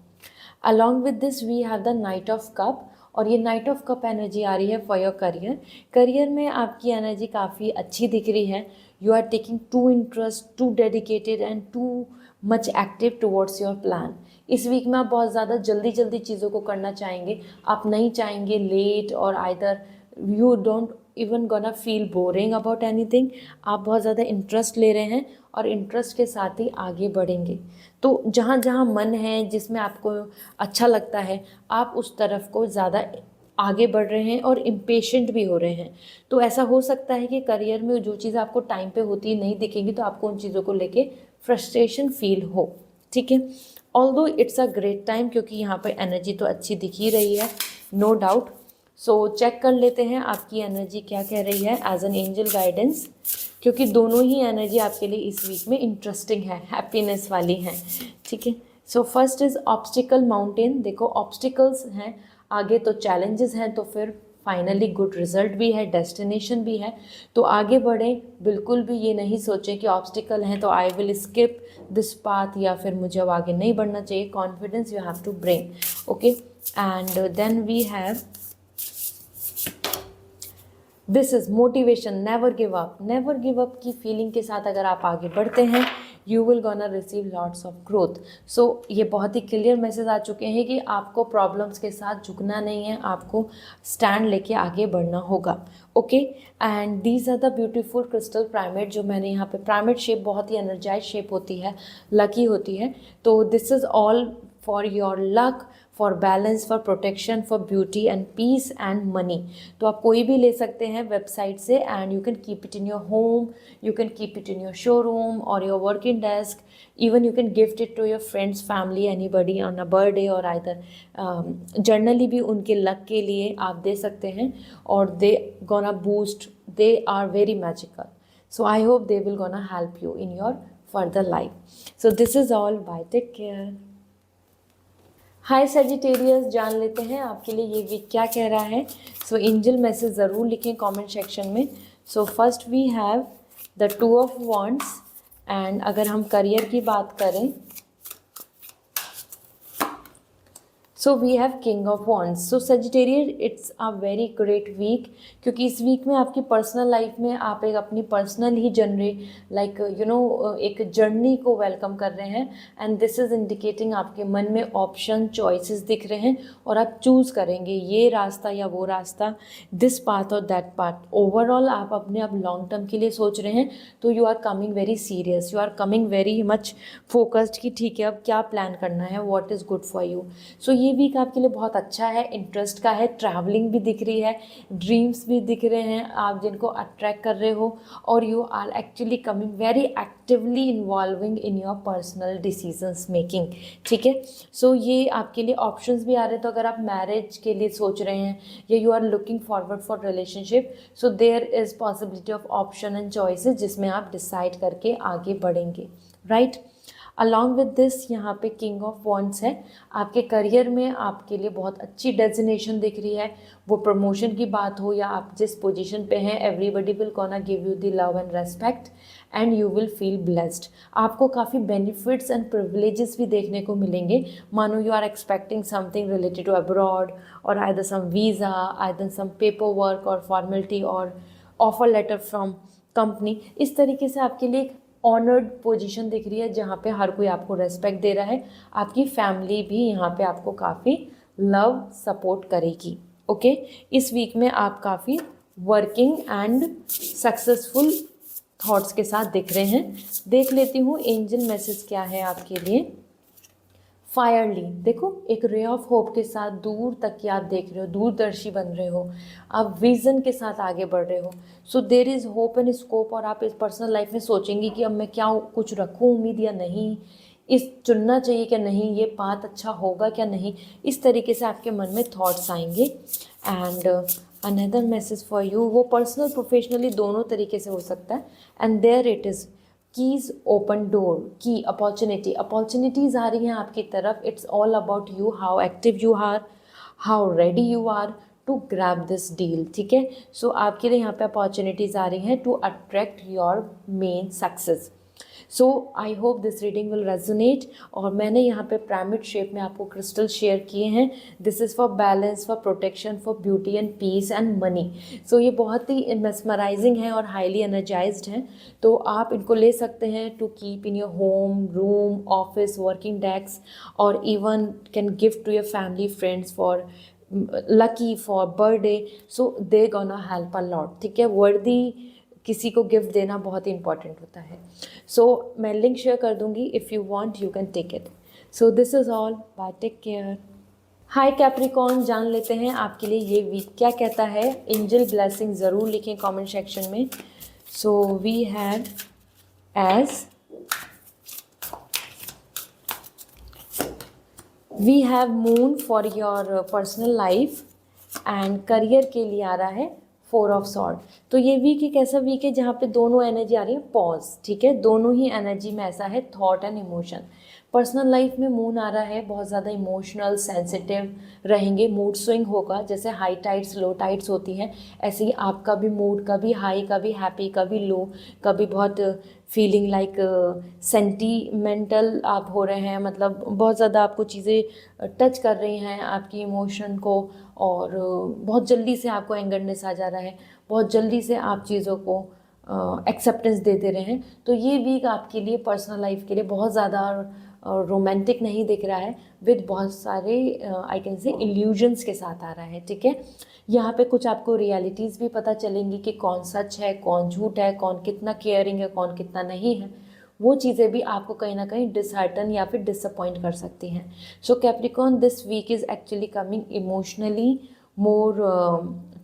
Speaker 1: Along with this we have the knight of cup, और ये नाइट ऑफ कप एनर्जी आ रही है फॉर योर करियर। करियर में आपकी एनर्जी काफ़ी अच्छी दिख रही है। You are taking too interest, too dedicated and too much active towards your plan. इस वीक में आप बहुत ज़्यादा जल्दी जल्दी चीज़ों को करना चाहेंगे, आप नहीं चाहेंगे लेट, और either you don't even gonna feel boring about anything. आप बहुत ज़्यादा इंटरेस्ट ले रहे हैं और इंटरेस्ट के साथ ही आगे बढ़ेंगे। तो जहाँ जहाँ मन है, जिसमें आपको अच्छा लगता है, आप उस तरफ को ज़्यादा आगे बढ़ रहे हैं और इम्पेशेंट भी हो रहे हैं। तो ऐसा हो सकता है कि करियर में जो चीज़ आपको टाइम पे होती नहीं दिखेंगी, तो आपको उन चीज़ों को लेके फ्रस्ट्रेशन फील हो, ठीक है। Although it's a great time, क्योंकि यहाँ पे एनर्जी तो अच्छी दिख ही रही है, नो डाउट। सो चेक कर लेते हैं आपकी एनर्जी क्या कह रही है एज एन एंजल गाइडेंस, क्योंकि दोनों ही एनर्जी आपके लिए इस वीक में इंटरेस्टिंग है, हैप्पीनेस वाली हैं, ठीक है। So first is obstacle mountain. देखो ऑब्स्टिकल्स हैं आगे, तो चैलेंजेस हैं, तो फिर फाइनली गुड रिजल्ट भी है, डेस्टिनेशन भी है, तो आगे बढ़ें। बिल्कुल भी ये नहीं सोचें कि ऑब्स्टिकल हैं तो I will skip this path, या फिर मुझे अब आगे नहीं बढ़ना चाहिए। Confidence you have to bring, okay. And then we have this is motivation, never give up. Never give up की फीलिंग के साथ अगर आप आगे बढ़ते हैं, you will gonna receive lots of growth. So ये बहुत ही क्लियर मैसेज आ चुके हैं कि आपको प्रॉब्लम्स के साथ झुकना नहीं है, आपको स्टैंड लेके आगे बढ़ना होगा, okay. And these are the beautiful crystal pyramid, जो मैंने यहाँ पे, पिरामिड शेप बहुत ही एनर्जाइज शेप होती है, लकी होती है। तो this is all for your luck, for balance, for protection, for beauty and peace and money. तो आप कोई भी ले सकते हैं वेबसाइट से, and you can keep it in your home, you can keep it in your showroom और your working desk, even you can gift it to your friends, family, anybody on a birthday, और either generally भी उनके luck के लिए आप दे सकते हैं, और they gonna boost, they are very magical. So I hope they will gonna help you in your further life. So this is all, bye, take care. Hi Sagittarius, जान लेते हैं आपके लिए ये वीक क्या कह रहा है। सो एंजल मैसेज ज़रूर लिखें कमेंट सेक्शन में। So first we have the 2 of wands, and अगर हम करियर की बात करें, so we have king of wands. So Sagittarius, it's a very great week, क्योंकि इस वीक में आपकी पर्सनल लाइफ में आप एक अपनी पर्सनल ही एक जर्नी को वेलकम कर रहे हैं, एंड दिस इज़ इंडिकेटिंग आपके मन में ऑप्शन, चॉइसेस दिख रहे हैं, और आप चूज़ करेंगे ये रास्ता या वो रास्ता, दिस पाथ और दैट पाथ। ओवरऑल आप अपने अब लॉन्ग टर्म के लिए सोच रहे हैं, तो you are coming very serious, you are coming very much focused कि ठीक है अब क्या प्लान करना है, what is good for you. So ये वीक आपके लिए बहुत अच्छा है, इंटरेस्ट का है, ट्रैवलिंग भी दिख रही है, ड्रीम्स भी दिख रहे हैं आप जिनको अट्रैक्ट कर रहे हो, और you are actually coming very actively involving in your personal decisions making, ठीक है। सो ये आपके लिए ऑप्शंस भी आ रहे हैं, तो अगर आप मैरिज के लिए सोच रहे हैं या you are looking forward for relationship, so there is possibility of option and choices जिसमें आप डिसाइड करके आगे बढ़ेंगे, राइट। अलॉन्ग विद दिस यहाँ पे किंग ऑफ वॉन्ड्स है। आपके करियर में आपके लिए बहुत अच्छी डेजिग्नेशन दिख रही है, वो प्रमोशन की बात हो या आप जिस पोजीशन पे हैं, everybody will gonna give you the love and respect, and you will feel blessed. आपको काफ़ी बेनिफिट्स एंड प्रिविलेजेस भी देखने को मिलेंगे, मानो you are expecting something related to abroad, और either some visa, either some paper work और formality, और ऑफर लेटर फ्रॉम कंपनी। इस तरीके से आपके लिए ऑनर्ड पोजीशन दिख रही है, जहाँ पे हर कोई आपको रेस्पेक्ट दे रहा है, आपकी फैमिली भी यहाँ पे आपको काफ़ी लव सपोर्ट करेगी, ओके। इस वीक में आप काफ़ी वर्किंग एंड सक्सेसफुल थॉट्स के साथ दिख रहे हैं। देख लेती हूँ एंजल मैसेज क्या है आपके लिए। फायरली, देखो एक रे ऑफ होप के साथ दूर तक की आप देख रहे हो, दूरदर्शी बन रहे हो, आप विज़न के साथ आगे बढ़ रहे हो। So there is hope and scope, और आप इस पर्सनल लाइफ में सोचेंगे कि अब मैं क्या कुछ रखूँ उम्मीद या नहीं, इस चुनना चाहिए क्या नहीं, ये पाथ अच्छा होगा क्या नहीं, इस तरीके से आपके मन में थॉट्स आएंगे। And another message for you, वो पर्सनल प्रोफेशनली दोनों तरीके से हो सकता है। And there it is keys open door, की अपॉर्चुनिटीज़ आ रही हैं आपकी तरफ। It's all about you, how active you are, how ready you are to grab this deal, ठीक है। सो आपके लिए यहाँ पे अपॉर्चुनिटीज़ आ रही हैं to attract your main success. So I hope this reading will resonate. और मैंने यहाँ पे पिरामिड शेप में आपको क्रिस्टल शेयर किए हैं। This is for balance, for protection, for beauty and peace and money. So ये बहुत ही मेस्मराइजिंग है और हाईली एनर्जाइज्ड हैं, तो आप इनको ले सकते हैं to keep in your home, room, office, working desk, और even can gift to your family friends for lucky, for birthday. So they gonna help a lot, ठीक है। वर्दी किसी को गिफ्ट देना बहुत ही इंपॉर्टेंट होता है। सो मैं लिंक शेयर कर दूंगी, if you want you can take it. So this is all, bye, take care. Hi Capricorn, जान लेते हैं आपके लिए ये वीक क्या कहता है। एंजल ब्लेसिंग ज़रूर लिखें कमेंट सेक्शन में। So we have as we have moon for your personal life, and career के लिए आ रहा है 4 ऑफ सॉर्ड। तो ये वीक एक ऐसा वीक है जहाँ पे दोनों एनर्जी आ रही है पॉज, ठीक है। दोनों ही एनर्जी में ऐसा है, thought and emotion. Personal life में मून आ रहा है, बहुत ज़्यादा इमोशनल, सेंसिटिव रहेंगे, मूड स्विंग होगा। जैसे हाई टाइड्स लो टाइड्स होती हैं, ऐसे ही आपका भी मूड कभी हाई, कभी हैप्पी, कभी लो, कभी बहुत फीलिंग लाइक सेंटीमेंटल आप हो रहे हैं, मतलब बहुत ज़्यादा आपको चीज़ें टच कर रही हैं आपकी इमोशन को, और बहुत जल्दी से आपको एंगरनेस आ जा रहा है, बहुत जल्दी से आप चीज़ों को एक्सेप्टेंस दे दे रहे हैं। तो ये वीक आपके लिए पर्सनल लाइफ के लिए बहुत ज़्यादा रोमांटिक नहीं दिख रहा है, विद बहुत सारे आई कैन से इल्यूजन्स के साथ आ रहा है, ठीक है। यहाँ पे कुछ आपको रियलिटीज़ भी पता चलेंगी कि कौन सच है, कौन झूठ है, कौन कितना केयरिंग है, कौन कितना नहीं है। वो चीज़ें भी आपको कहीं ना कहीं डिसहार्टन या फिर डिसअपॉइंट कर सकती हैं। So Capricorn, this week is actually coming emotionally more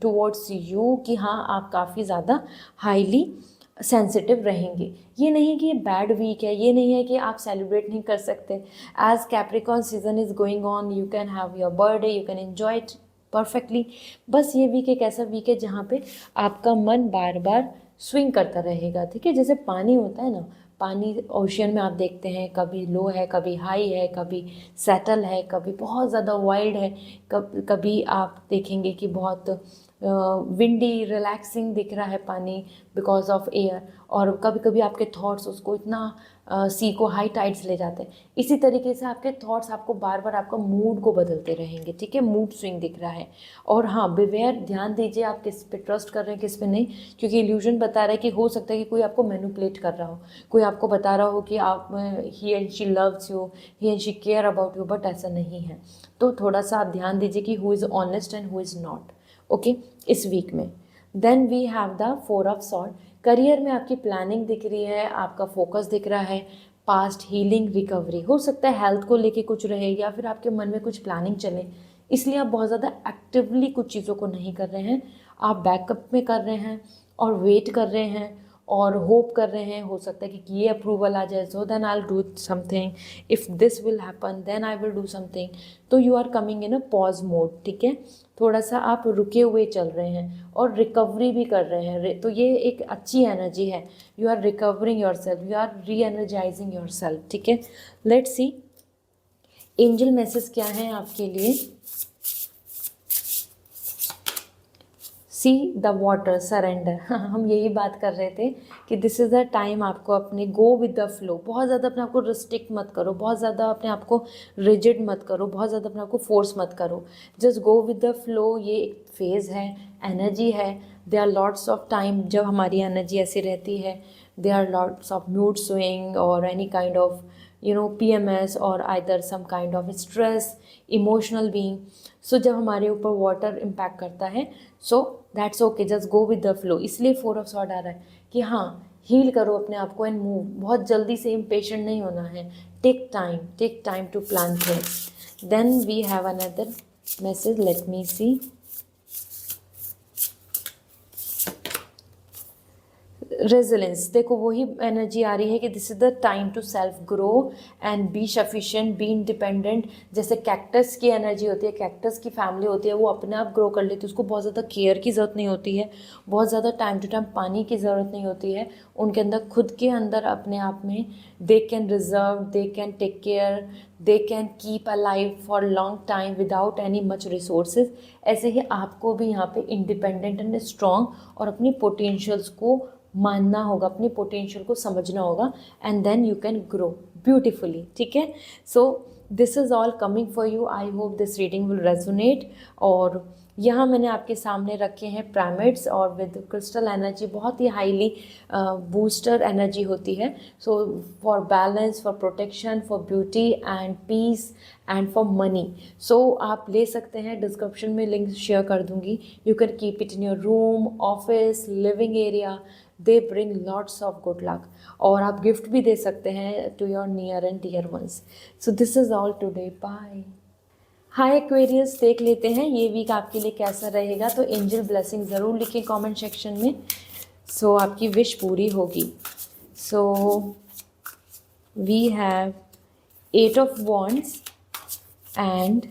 Speaker 1: towards you, कि हाँ आप काफ़ी ज़्यादा हाईली सेंसिटिव रहेंगे। ये नहीं कि ये बैड वीक है, ये नहीं है कि आप सेलिब्रेट नहीं कर सकते। As Capricorn season is going on, you can have your birthday, you can enjoy it perfectly. बस ये वीक एक ऐसा वीक है जहाँ पे आपका मन बार बार स्विंग करता रहेगा, ठीक है। जैसे पानी होता है ना, पानी ओशियन में आप देखते हैं कभी लो है, कभी हाई है, कभी सेटल है, कभी बहुत ज़्यादा वाइल्ड है, कभी आप देखेंगे कि बहुत विंडी रिलैक्सिंग दिख रहा है पानी बिकॉज ऑफ एयर, और कभी कभी आपके थॉट्स उसको इतना सी को हाई टाइड्स ले जाते हैं। इसी तरीके से आपके थॉट्स आपको बार बार आपका मूड को बदलते रहेंगे, ठीक है। मूड स्विंग दिख रहा है। और हाँ, बिवेयर, ध्यान दीजिए आप किस पे ट्रस्ट कर रहे हैं, किस पे नहीं, क्योंकि इल्यूजन बता रहा है कि हो सकता है कि कोई आपको मैनिपुलेट कर रहा हो, कोई आपको बता रहा हो कि आप he and she loves you, he and she care about you, but ऐसा नहीं है। तो थोड़ा सा आप ध्यान दीजिए कि who is honest and who is not, okay, इस वीक में। Then we have the 4 of sword. Career में आपकी प्लानिंग दिख रही है, आपका फोकस दिख रहा है, पास्ट हीलिंग, रिकवरी। हो सकता है हेल्थ को लेके कुछ रहे, या फिर आपके मन में कुछ प्लानिंग चले, इसलिए आप बहुत ज़्यादा एक्टिवली कुछ चीज़ों को नहीं कर रहे हैं, आप बैकअप में कर रहे हैं और वेट कर रहे हैं और होप कर रहे हैं। हो सकता है कि ये अप्रूवल आ जाए, so then I will do something, if this will happen then I will do something. तो you are coming in a pause mode, ठीक है। थोड़ा सा आप रुके हुए चल रहे हैं और रिकवरी भी कर रहे हैं, तो ये एक अच्छी एनर्जी है। You are recovering yourself, you are re energizing yourself, ठीक है। लेट्स सी एंजल मैसेज क्या है आपके लिए। See the water, surrender. हम यही बात कर रहे थे कि दिस इज़ द टाइम आपको अपने गो विद द फ्लो, बहुत ज़्यादा अपने आप को रिस्ट्रिक्ट मत करो, बहुत ज़्यादा अपने आप को रिजिड मत करो, बहुत ज़्यादा अपने आप को फोर्स मत करो, just go with the flow. ये एक फेज़ है, एनर्जी है। They are lots of time जब हमारी एनर्जी ऐसी रहती है, they are lots of mood swing और एनी काइंड ऑफ PMS और either some kind of stress, emotional being. So जब हमारे ऊपर वाटर इम्पैक्ट करता है, so that's okay, just go with the flow. इसलिए 4 ऑफ सॉर्ड आ रहा है कि हाँ, हील करो अपने आप को एंड मूव। बहुत जल्दी से इम्पेशेंट नहीं होना है, take time to plan things. Then we have another message, let me see. Resilience, देखो वही एनर्जी आ रही है कि this is the time to self grow and be sufficient, be independent. जैसे कैक्टस की एनर्जी होती है, कैक्टस की फैमिली होती है, वो अपने आप ग्रो कर लेती है, उसको बहुत ज़्यादा केयर की ज़रूरत नहीं होती है, बहुत ज़्यादा टाइम टू टाइम पानी की ज़रूरत नहीं होती है। उनके अंदर खुद के अंदर अपने आप में they can reserve, they can take care, they can keep a life for long time without any much resources. ऐसे ही आपको भी यहाँ पे इंडिपेंडेंट एंड स्ट्रॉन्ग और अपनी पोटेंशियल्स को मानना होगा, अपनी पोटेंशियल को समझना होगा, and then you can grow beautifully, ठीक है। So this is all coming for you, I hope this reading will resonate. और यहाँ मैंने आपके सामने रखे हैं पिरामिड्स और विद क्रिस्टल एनर्जी, बहुत ही हाईली बूस्टर एनर्जी होती है। So for balance, for protection, for beauty and peace and for money. So आप ले सकते हैं, डिस्क्रिप्शन में लिंक शेयर कर दूंगी। You can keep it in your room, office, living area, they bring lots of good luck. और आप gift भी दे सकते हैं to your near and dear ones. So this is all today, bye. Hi Aquarius, देख लेते हैं ये वीक आपके लिए कैसा रहेगा। तो एंजल ब्लेसिंग ज़रूर लिखें कमेंट सेक्शन में। सो आपकी विश पूरी होगी। So we have 8 of wands and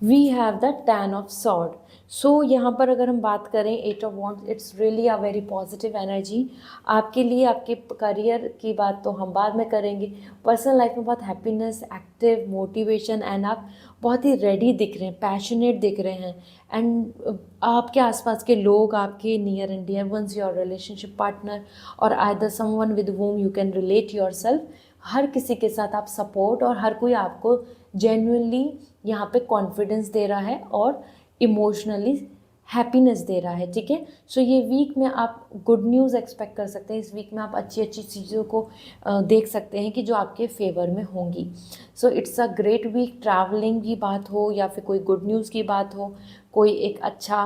Speaker 1: we have the 10 of sword. So यहाँ पर अगर हम बात करें 8 of wands, it's really a very positive energy आपके लिए। आपके करियर की बात तो हम बाद में करेंगे। पर्सनल लाइफ में बहुत हैप्पीनेस, एक्टिव, मोटिवेशन, एंड आप बहुत ही रेडी दिख रहे हैं, पैशनेट दिख रहे हैं। एंड आपके आसपास के लोग, आपके near and dear ones, your relationship partner और either someone with whom you can relate yourself, हर किसी के साथ आप सपोर्ट, और हर कोई आपको जेन्युइनली यहाँ पे कॉन्फिडेंस दे रहा है और इमोशनली हैप्पीनेस दे रहा है, ठीक है। सो ये वीक में आप गुड न्यूज़ एक्सपेक्ट कर सकते हैं। इस वीक में आप अच्छी अच्छी चीज़ों को देख सकते हैं कि जो आपके फेवर में होंगी। So it's a great week. Travelling की बात हो या फिर कोई गुड न्यूज़ की बात हो, कोई एक अच्छा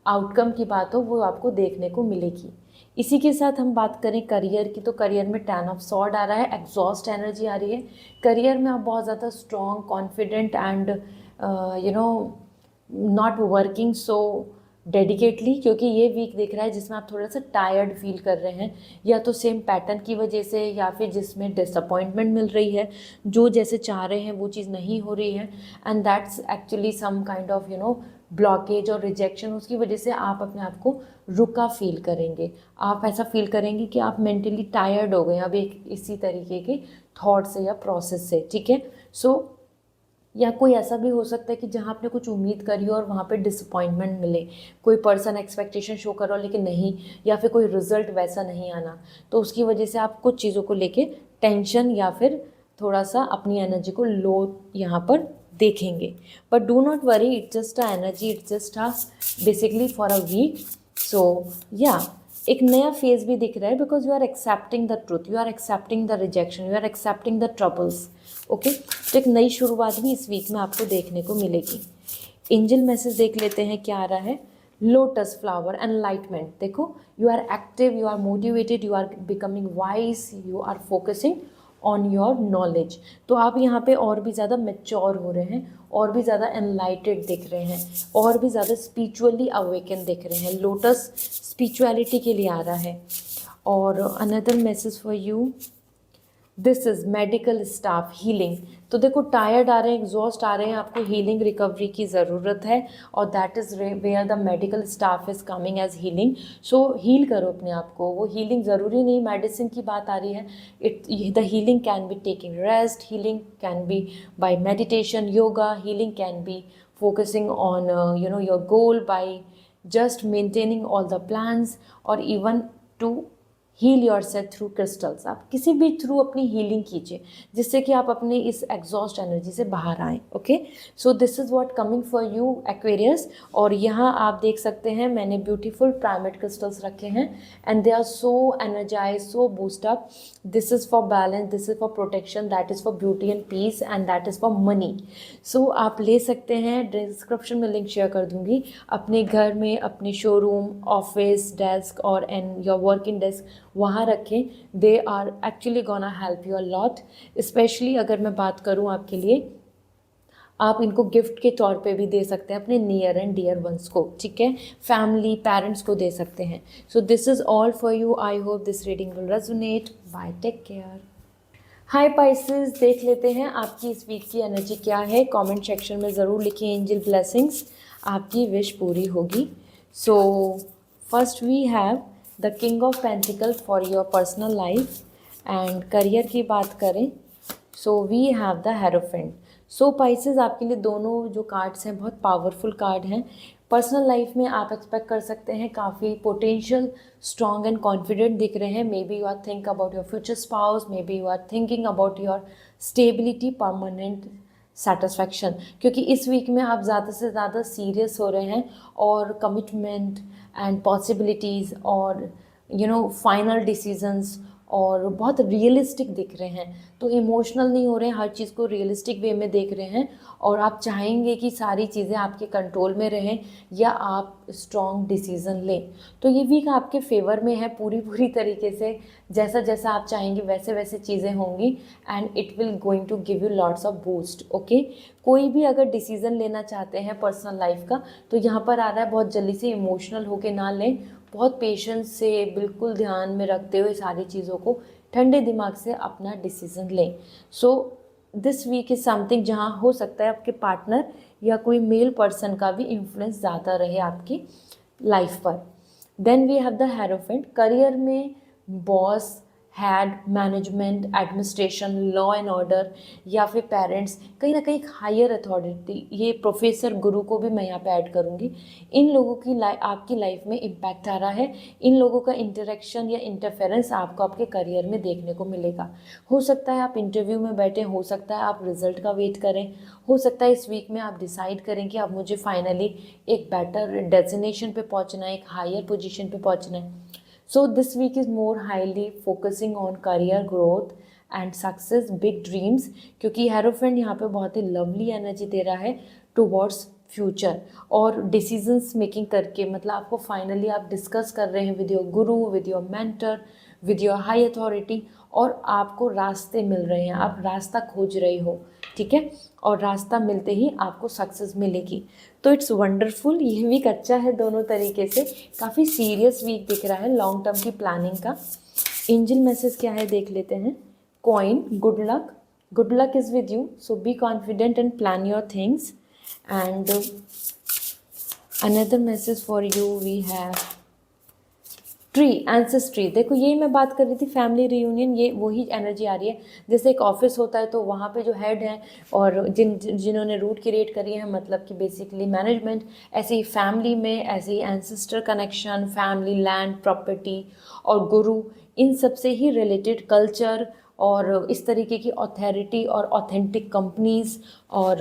Speaker 1: आउटकम की बात हो, वो आपको देखने को मिलेगी। इसी के साथ हम बात करें करियर की, तो करियर में 10 ऑफ सॉर्ड आ रहा है, एग्जॉस्ट एनर्जी आ रही है। करियर में आप बहुत ज़्यादा strong, confident and you know not working so dedicatedly, क्योंकि ये वीक दिख रहा है जिसमें आप थोड़ा सा टायर्ड फील कर रहे हैं, या तो सेम पैटर्न की वजह से, या फिर जिसमें डिसअपॉइंटमेंट मिल रही है, जो जैसे चाह रहे हैं वो चीज़ नहीं हो रही है, and that's actually some kind of blockage और रिजेक्शन। उसकी वजह से आप अपने आप को रुका फील करेंगे। आप ऐसा फील करेंगे कि आप मेंटली टायर्ड हो गए अब एक इसी तरीके के थॉट से या प्रोसेस से, ठीक है। सो या कोई ऐसा भी हो सकता है कि जहाँ आपने कुछ उम्मीद करी हो और वहाँ पे डिसअपॉइंटमेंट मिले। कोई पर्सन एक्सपेक्टेशन शो कर रहा हो लेकिन नहीं, या फिर कोई रिजल्ट वैसा नहीं आना, तो उसकी वजह से आप कुछ चीज़ों को लेके टेंशन या फिर थोड़ा सा अपनी एनर्जी को लो यहाँ पर देखेंगे। But do not worry, it's just a energy, it's just a basically for a week. So या एक नया फेज भी दिख रहा है, because you are accepting the truth, you are accepting the rejection, you are accepting the troubles, okay. तो एक नई शुरुआत भी इस वीक में आपको देखने को मिलेगी। एंजल मैसेज देख लेते हैं क्या आ रहा है। Lotus flower, enlightenment. देखो, you are active, you are motivated, you are becoming wise, you are focusing on your knowledge. तो आप यहाँ पे और भी ज़्यादा मैच्योर हो रहे हैं, और भी ज़्यादा एनलाइटेड दिख रहे हैं, और भी ज़्यादा स्पिरिचुअली अवेकन दिख रहे हैं। लोटस स्पिरिचुअलिटी के लिए आ रहा है। और another message for you, this is medical staff, healing. तो देखो, टायर्ड आ रहे हैं, एग्जॉस्ट आ रहे हैं, आपको हीलिंग रिकवरी की ज़रूरत है, और that is where the medical staff is coming as healing. So heal करो अपने आप को। वो हीलिंग ज़रूरी नहीं मेडिसिन की बात आ रही है, the healing can be taking rest, healing can be by meditation, yoga, healing can be focusing on your goal by just maintaining all the plans, और even to heal your self through crystals. आप किसी भी through अपनी healing कीजिए, जिससे कि आप अपने इस एग्जॉस्ट एनर्जी से बाहर आएँ, okay. So this is what coming for you Aquarius. और यहाँ आप देख सकते हैं मैंने ब्यूटीफुल प्राइमेट क्रिस्टल्स रखे हैं, and they are so energise, so boost up. This is for balance, this is for protection, that is for beauty and peace, and that is for money. So आप ले सकते हैं, description में link share कर दूँगी। अपने घर में, अपने शोरूम, ऑफिस, डेस्क और एंड योर वर्किंग डेस्क वहाँ रखें। They are actually gonna help you a lot. Specially अगर मैं बात करूँ आपके लिए, आप इनको गिफ्ट के तौर पे भी दे सकते हैं अपने नियर एंड डियर वंस को, ठीक है। फैमिली, पेरेंट्स को दे सकते हैं। So this is all for you. I hope this reading will resonate. Bye, take care. Hi Pisces, देख लेते हैं आपकी इस वीक की एनर्जी क्या है। कमेंट सेक्शन में ज़रूर लिखिए एंजल ब्लेसिंग्स, आपकी विश पूरी होगी। So first we have the king of pentacle for your personal life. And career की बात करें, so we have the hierophant. So Pisces, आपके लिए दोनों जो कार्ड्स हैं बहुत पावरफुल कार्ड हैं। पर्सनल लाइफ में आप एक्सपेक्ट कर सकते हैं काफ़ी पोटेंशियल, स्ट्रॉन्ग एंड कॉन्फिडेंट दिख रहे हैं। Maybe you are think about your future spouse, maybe you are thinking about your stability, permanent satisfaction, क्योंकि इस वीक में आप ज़्यादा से ज़्यादा सीरियस हो रहे हैं और कमिटमेंट एंड पॉसिबिलिटीज़ और फाइनल डिसीजंस और बहुत रियलिस्टिक दिख रहे हैं। तो इमोशनल नहीं हो रहे हैं, हर चीज़ को रियलिस्टिक वे में देख रहे हैं और आप चाहेंगे कि सारी चीज़ें आपके कंट्रोल में रहें या आप स्ट्रॉन्ग डिसीज़न लें। तो ये वीक आपके फेवर में है पूरी तरीके से। जैसा जैसा आप चाहेंगे वैसे वैसे चीज़ें होंगी and it will going to give you lots of boost. Okay, कोई भी अगर डिसीज़न लेना चाहते हैं पर्सनल लाइफ का तो यहाँ पर आ रहा है बहुत जल्दी से इमोशनल होके ना लें, बहुत पेशेंस से बिल्कुल ध्यान में रखते हुए सारी चीज़ों को ठंडे दिमाग से अपना डिसीज़न लें। So this week is something जहाँ हो सकता है आपके पार्टनर या कोई मेल पर्सन का भी इन्फ्लुएंस ज़्यादा रहे आपकी लाइफ पर। Then we have the hierophant. Career में boss, head, management, administration, law and order या फिर पेरेंट्स, कहीं ना कहीं हायर अथॉरिटी, ये प्रोफेसर, गुरु को भी मैं यहाँ पे ऐड करूँगी। इन लोगों की आपकी लाइफ में इम्पैक्ट आ रहा है। इन लोगों का इंटरेक्शन या इंटरफेरेंस आपको आपके करियर में देखने को मिलेगा। हो सकता है आप इंटरव्यू में बैठे, हो सकता है आप रिजल्ट का वेट करें, हो सकता है इस वीक में आप डिसाइड करें कि अब मुझे फाइनली एक बेटर डेजिग्नेशन पे पहुँचना है, एक हायर पोजिशन पे पहुँचना है। So this week is more highly focusing on career growth and success, big dreams, क्योंकि हेरोफेंट यहाँ पे बहुत ही लवली एनर्जी दे रहा है टुवर्ड्स फ्यूचर और डिसीजंस मेकिंग करके, मतलब आपको फाइनली आप डिस्कस कर रहे हैं with your Guru, with your mentor, with your high authority और आपको रास्ते मिल रहे हैं, आप रास्ता खोज रहे हो, ठीक है, और रास्ता मिलते ही आपको सक्सेस मिलेगी। तो इट्स वंडरफुल। ये वीक अच्छा है दोनों तरीके से, काफ़ी सीरियस वीक दिख रहा है लॉन्ग टर्म की प्लानिंग का। एंजल मैसेज क्या है देख लेते हैं। Coin, good luck is with you, so be confident and plan your things. And another message for you we have tree, ancestry. देखो यही मैं बात कर रही थी, फैमिली रियूनियन, ये वही एनर्जी आ रही है। जैसे एक ऑफिस होता है तो वहाँ पे जो हेड हैं और जिन्होंने रूट क्रिएट करी है, मतलब कि बेसिकली मैनेजमेंट, ऐसे ही फैमिली में ऐसे ही ancestor connection, family, land, property और गुरु, इन सब से ही रिलेटेड कल्चर और इस तरीके की ऑथोरिटी और ऑथेंटिक कंपनीज और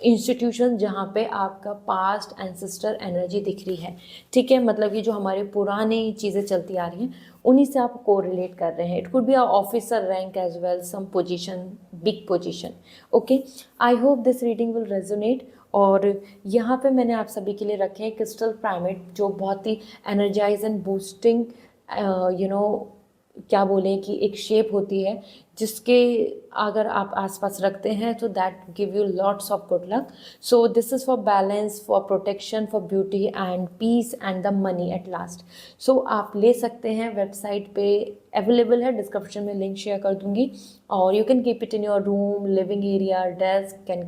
Speaker 1: इंस्टीट्यूशन जहाँ पे आपका पास्ट एंसेस्टर एनर्जी दिख रही है, ठीक है, मतलब कि जो हमारे पुरानी चीज़ें चलती आ रही हैं उन्हीं से आप कोरिलेट कर रहे हैं। It could be a officer rank as well, some position, big position. Okay, I hope this reading will resonate. और यहाँ पे मैंने आप सभी के लिए रखे हैं क्रिस्टल पिरामिड, जो बहुत ही एनर्जाइज एंड बूस्टिंग क्या बोलें कि एक शेप होती है जिसके अगर आप आसपास रखते हैं तो that give you lots of good luck. So this is for balance, for protection, for beauty and peace and the money at last. So आप ले सकते हैं, वेबसाइट पे अवेलेबल है, डिस्क्रिप्शन में लिंक शेयर कर दूंगी। और you can keep it in your room, living area, desk, can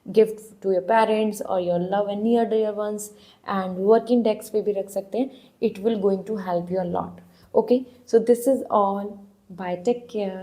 Speaker 1: gift to your parents और your love and near dear ones, and working desk पे भी रख सकते हैं। It will going to help you a lot. Okay, so this is all. Bye, take care.